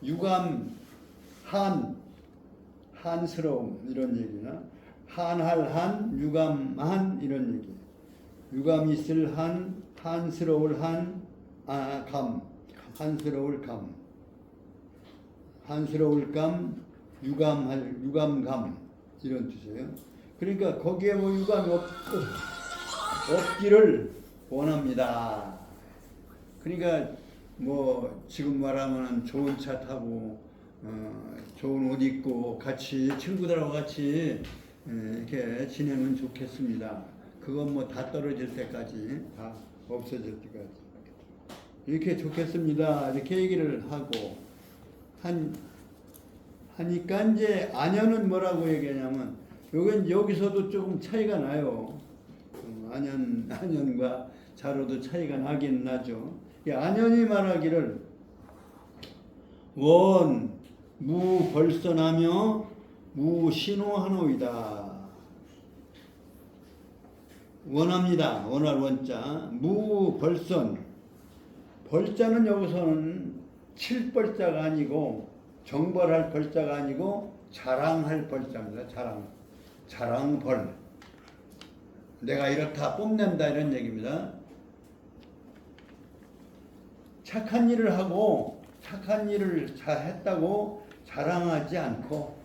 유감, 한스러움 이런 얘기나 한할 한, 유감한 이런 얘기. 유감 있을 한, 한스러울 한, 감, 한스러울 감, 한스러울 감, 유감감 이런 뜻이에요. 그러니까 거기에 뭐 유감이 없기를 원합니다. 그러니까 뭐 지금 말하면 좋은 차 타고 좋은 옷 입고 같이 친구들하고 같이 이렇게 지내면 좋겠습니다. 그건 뭐 다 떨어질 때까지 다 없어질 때까지 이렇게 좋겠습니다. 이렇게 얘기를 하고 하니까 이제 안연은 뭐라고 얘기하냐면 여기서도 조금 차이가 나요. 안연과 자로도 차이가 나긴 나죠. 안연이 말하기를 원, 무 벌선하며 무 신호하노이다. 원합니다. 원할 원자. 무 벌선. 벌자는 여기서는 칠벌자가 아니고 정벌할 벌자가 아니고 자랑할 벌자입니다. 자랑벌. 내가 이렇다 뽐낸다 이런 얘기입니다. 착한 일을 하고 착한 일을 잘 했다고 자랑하지 않고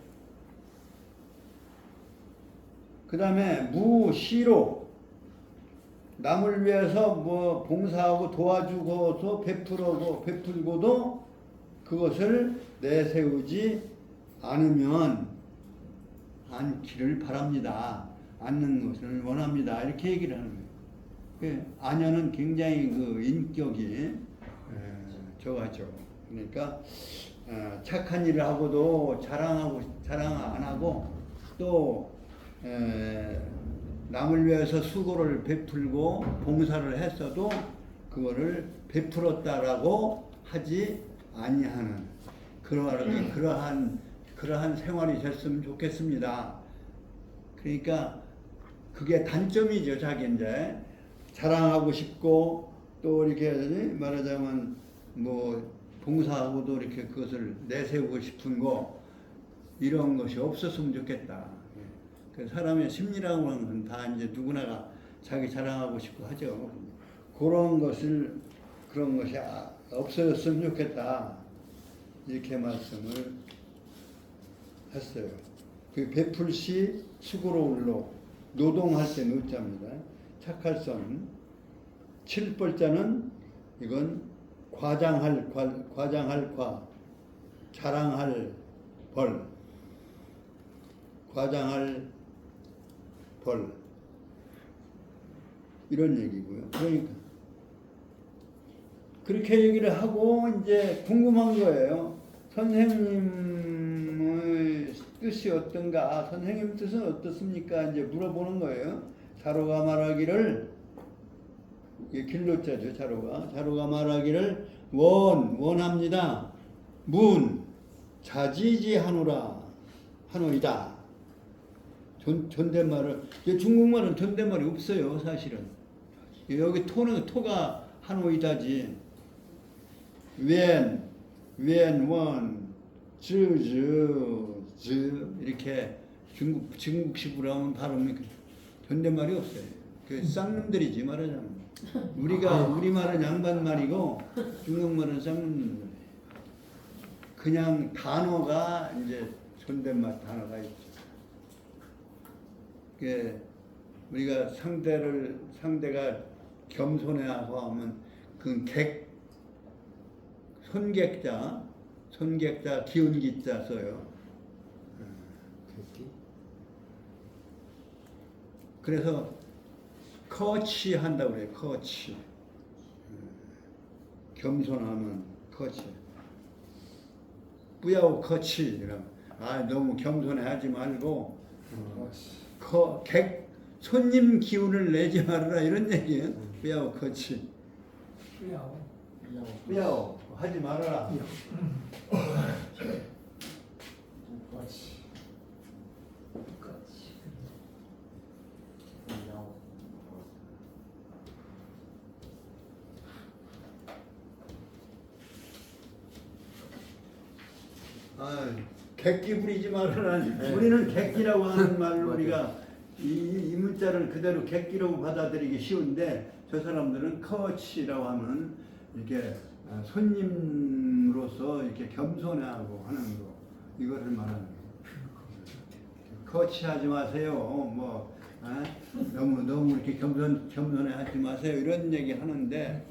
그 다음에 무시로 남을 위해서 뭐 봉사하고 도와주고서 베풀고도 그것을 내세우지 않기를 바랍니다. 않는 것을 원합니다. 이렇게 얘기를 하는 거예요. 안연은 굉장히 그 인격이 저하죠. 그러니까 착한 일을 하고도 자랑 안 하고 또 남을 위해서 수고를 베풀고 봉사를 했어도 그거를 베풀었다라고 하지 아니하는 그러한 생활이 됐으면 좋겠습니다. 그러니까 그게 단점이죠. 자기 이제 자랑하고 싶고 또 이렇게 말하자면 뭐 봉사하고도 이렇게 그것을 내세우고 싶은 거 이런 것이 없었으면 좋겠다. 그 사람의 심리라고 하는 건 다 이제 누구나가 자기 자랑하고 싶고 하죠. 그런 것이 없어졌으면 좋겠다. 이렇게 말씀을 했어요. 그 베풀시 수고로울로 노동할 때 노자입니다. 착할선 칠벌자는 이건 과장할 과 자랑할 벌 과장할 벌 이런 얘기고요. 그러니까 그렇게 얘기를 하고 이제 궁금한 거예요. 선생님의 뜻이 어떤가? 선생님 뜻은 어떻습니까? 이제 물어보는 거예요. 자로가 말하기를 이게 길로자죠. 자로가 말하기를 원합니다. 문 자지지하노라 하노이다. 존댓말을 중국말은 존댓말이 없어요. 사실은 여기 토가 하노이다지. 웬 원 즈 이렇게 중국식으로 하면 발음이 존댓말이 없어요. 그 쌍놈들이지 말하자면 우리 말은 양반말이고 중국말은 쌍놈들. 그냥 단어가 이제 존댓말 단어가 있죠. 우리가 상대가 겸손해하고 하면 그 손객자 기운기자 써요. 그래서 커치 한다고 그래요. 커치. 겸손하면 커치. 뿌야오 커치 이러면 너무 겸손해하지 말고 손님 기운을 내지 말아라 이런 얘기예요. 뿌야오 커치. 뿌야오 하지 말아라. 객기 부리지 말아라. 우리는 객기라고 하는 말로 우리가 이 문자를 그대로 객기라고 받아들이기 쉬운데 저 사람들은 커치라고 하면 이렇게 손님으로서 이렇게 겸손해하고 하는 거 이거를 말하는 거예요. 커치하지 마세요. 너무 이렇게 겸손해하지 마세요. 이런 얘기 하는데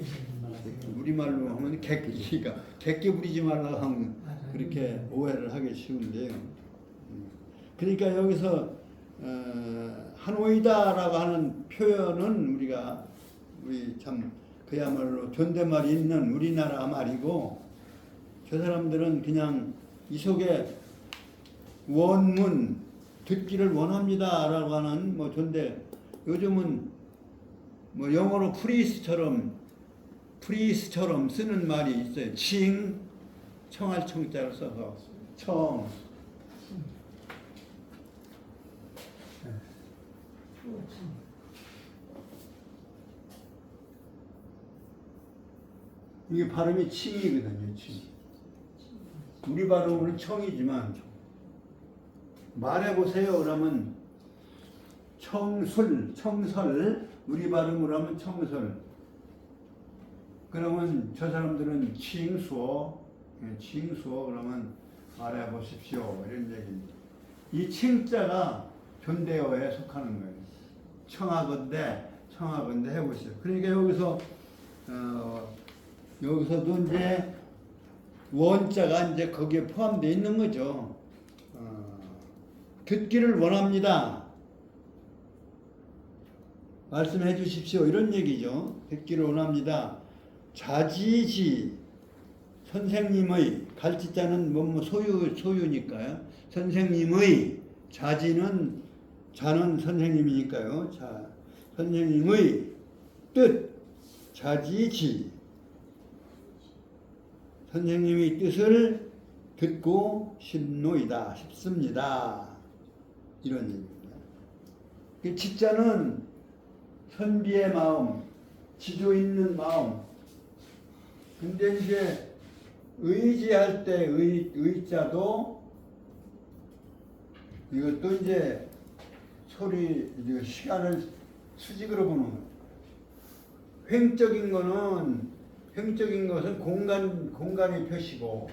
우리말로 하면 객기 부리지 말라고 하면 그렇게 오해를 하기 쉬운데요. 그러니까 여기서 하노이다라고 하는 표현은 우리 참 그야말로 존댓말이 있는 우리나라 말이고 저 사람들은 그냥 이 속에 원문 듣기를 원합니다라고 하는 요즘은 영어로 프리스처럼 쓰는 말이 있어요. 청할 청자를 써서 이게 발음이 칭이거든요. 우리 발음은 청이지만 말해보세요 그러면 청설 우리 발음으로 하면 청설. 그러면 저 사람들은 칭수어 그러면 말해보십시오 이런 얘기입니다. 이 칭자가 존대어에 속하는 거예요. 청하건대 해보시죠. 그러니까 여기서도 이제 원자가 이제 거기에 포함되어 있는 거죠. 듣기를 원합니다. 말씀해 주십시오. 이런 얘기죠. 듣기를 원합니다. 자지지 선생님의 갈지자는 소유니까요. 선생님의 자는 선생님이니까요. 선생님의 뜻 자지지 선생님의 뜻을 듣고 싶습니다. 이런 얘기입니다. 지자는 선비의 마음, 지조 있는 마음. 근데 이제 의지할 때 의자도 이것도 이제 시간을 수직으로 보는 거예요. 횡적인 것은 공간의 표시고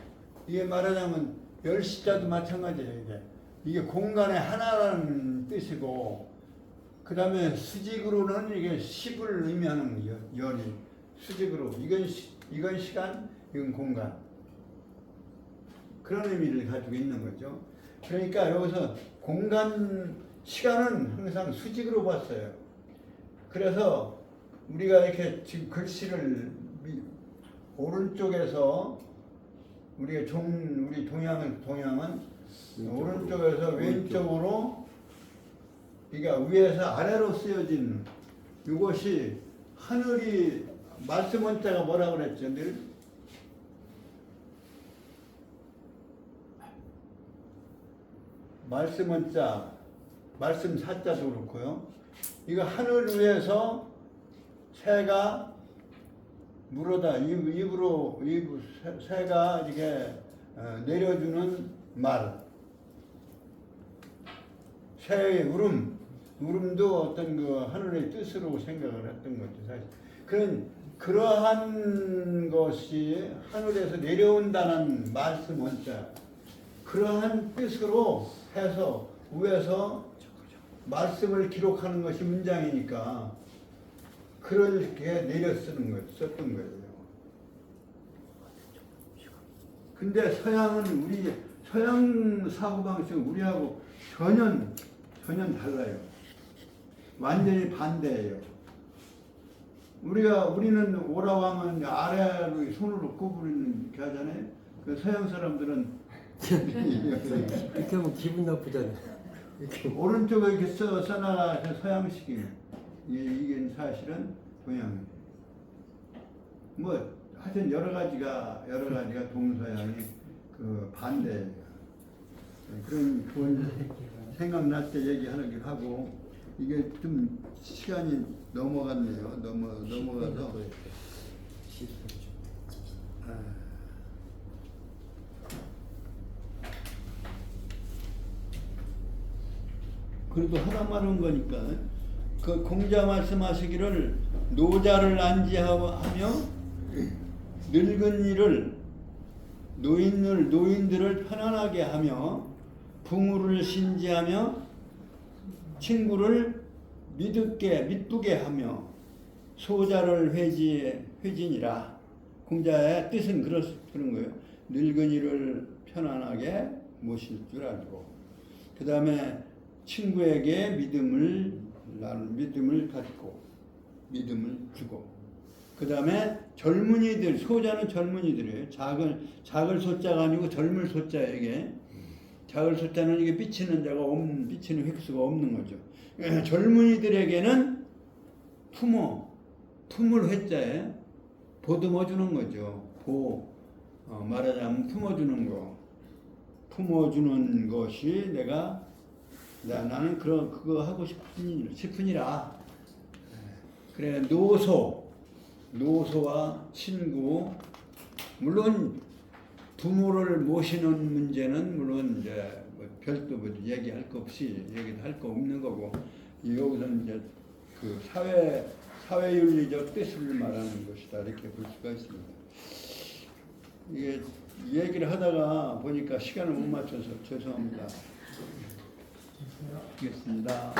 이게 말하자면 열시자도 마찬가지예요. 이게 공간의 하나라는 뜻이고 그 다음에 수직으로는 이게 10을 의미하는 열이 수직으로 이건 시간 이건 공간 그런 의미를 가지고 있는 거죠. 그러니까 여기서 시간은 항상 수직으로 봤어요. 그래서 우리가 이렇게 지금 글씨를 오른쪽에서 우리 동양은 오른쪽에서 왼쪽으로 그러니까 위에서 아래로 쓰여진 이것이 하늘이 말씀 원자가 뭐라고 그랬죠? 늘 말씀 원자 말씀 사자도 그렇고요. 이거 하늘 위에서 새가 물어다 입으로 새가 이렇게 내려주는 말 새의 울음도 어떤 그 하늘의 뜻으로 생각을 했던 거죠. 사실 그러한 것이 하늘에서 내려온다는 말씀 원자 그러한 뜻으로 해서 위에서 말씀을 기록하는 것이 문장이니까 그렇게 썼던 거예요. 근데 서양 사고방식은 우리하고 전혀 달라요. 완전히 반대예요. 우리는 오라고 하면 아래로 손으로 구부리는 게 하잖아요. 그 서양 사람들은 이렇게 하면 기분 나쁘잖아. 이렇게 오른쪽에 이렇게 써놔 서양식이 이게 사실은 동양. 뭐 하여튼 여러 가지가 동서양이 그 반대 그런 생각날 때 얘기하는 게 하고 이게 좀 시간이 넘어갔네요. 넘어가서 그래도 하나만 한 거니까 그 공자 말씀하시기를 노자를 안지하며 늙은이를 노인들을 편안하게 하며 부모를 신지하며 친구를 믿게 하며 소자를 회진이라. 공자의 뜻은 그런 거예요. 늙은이를 편안하게 모실 줄 알고 그 다음에 친구에게 믿음을 갖고 믿음을 주고 그 다음에 젊은이들 소자는 젊은이들이에요. 작을 소자가 아니고 젊을 소자에게 작을 소자는 이게 비치는 획수가 없는 거죠. 젊은이들에게는 품을 회자에 보듬어 주는 거죠. 말하자면 품어주는 것이 나는 그거 하고 싶으니라. 그래 노소와 친구 물론 부모를 모시는 문제는 물론 이제 별도 얘기할 거 없는 거고 여기서는 이제 그 사회윤리적 뜻을 말하는 것이다 이렇게 볼 수가 있습니다. 이게 얘기를 하다가 보니까 시간을 못 맞춰서 죄송합니다. 알겠습니다.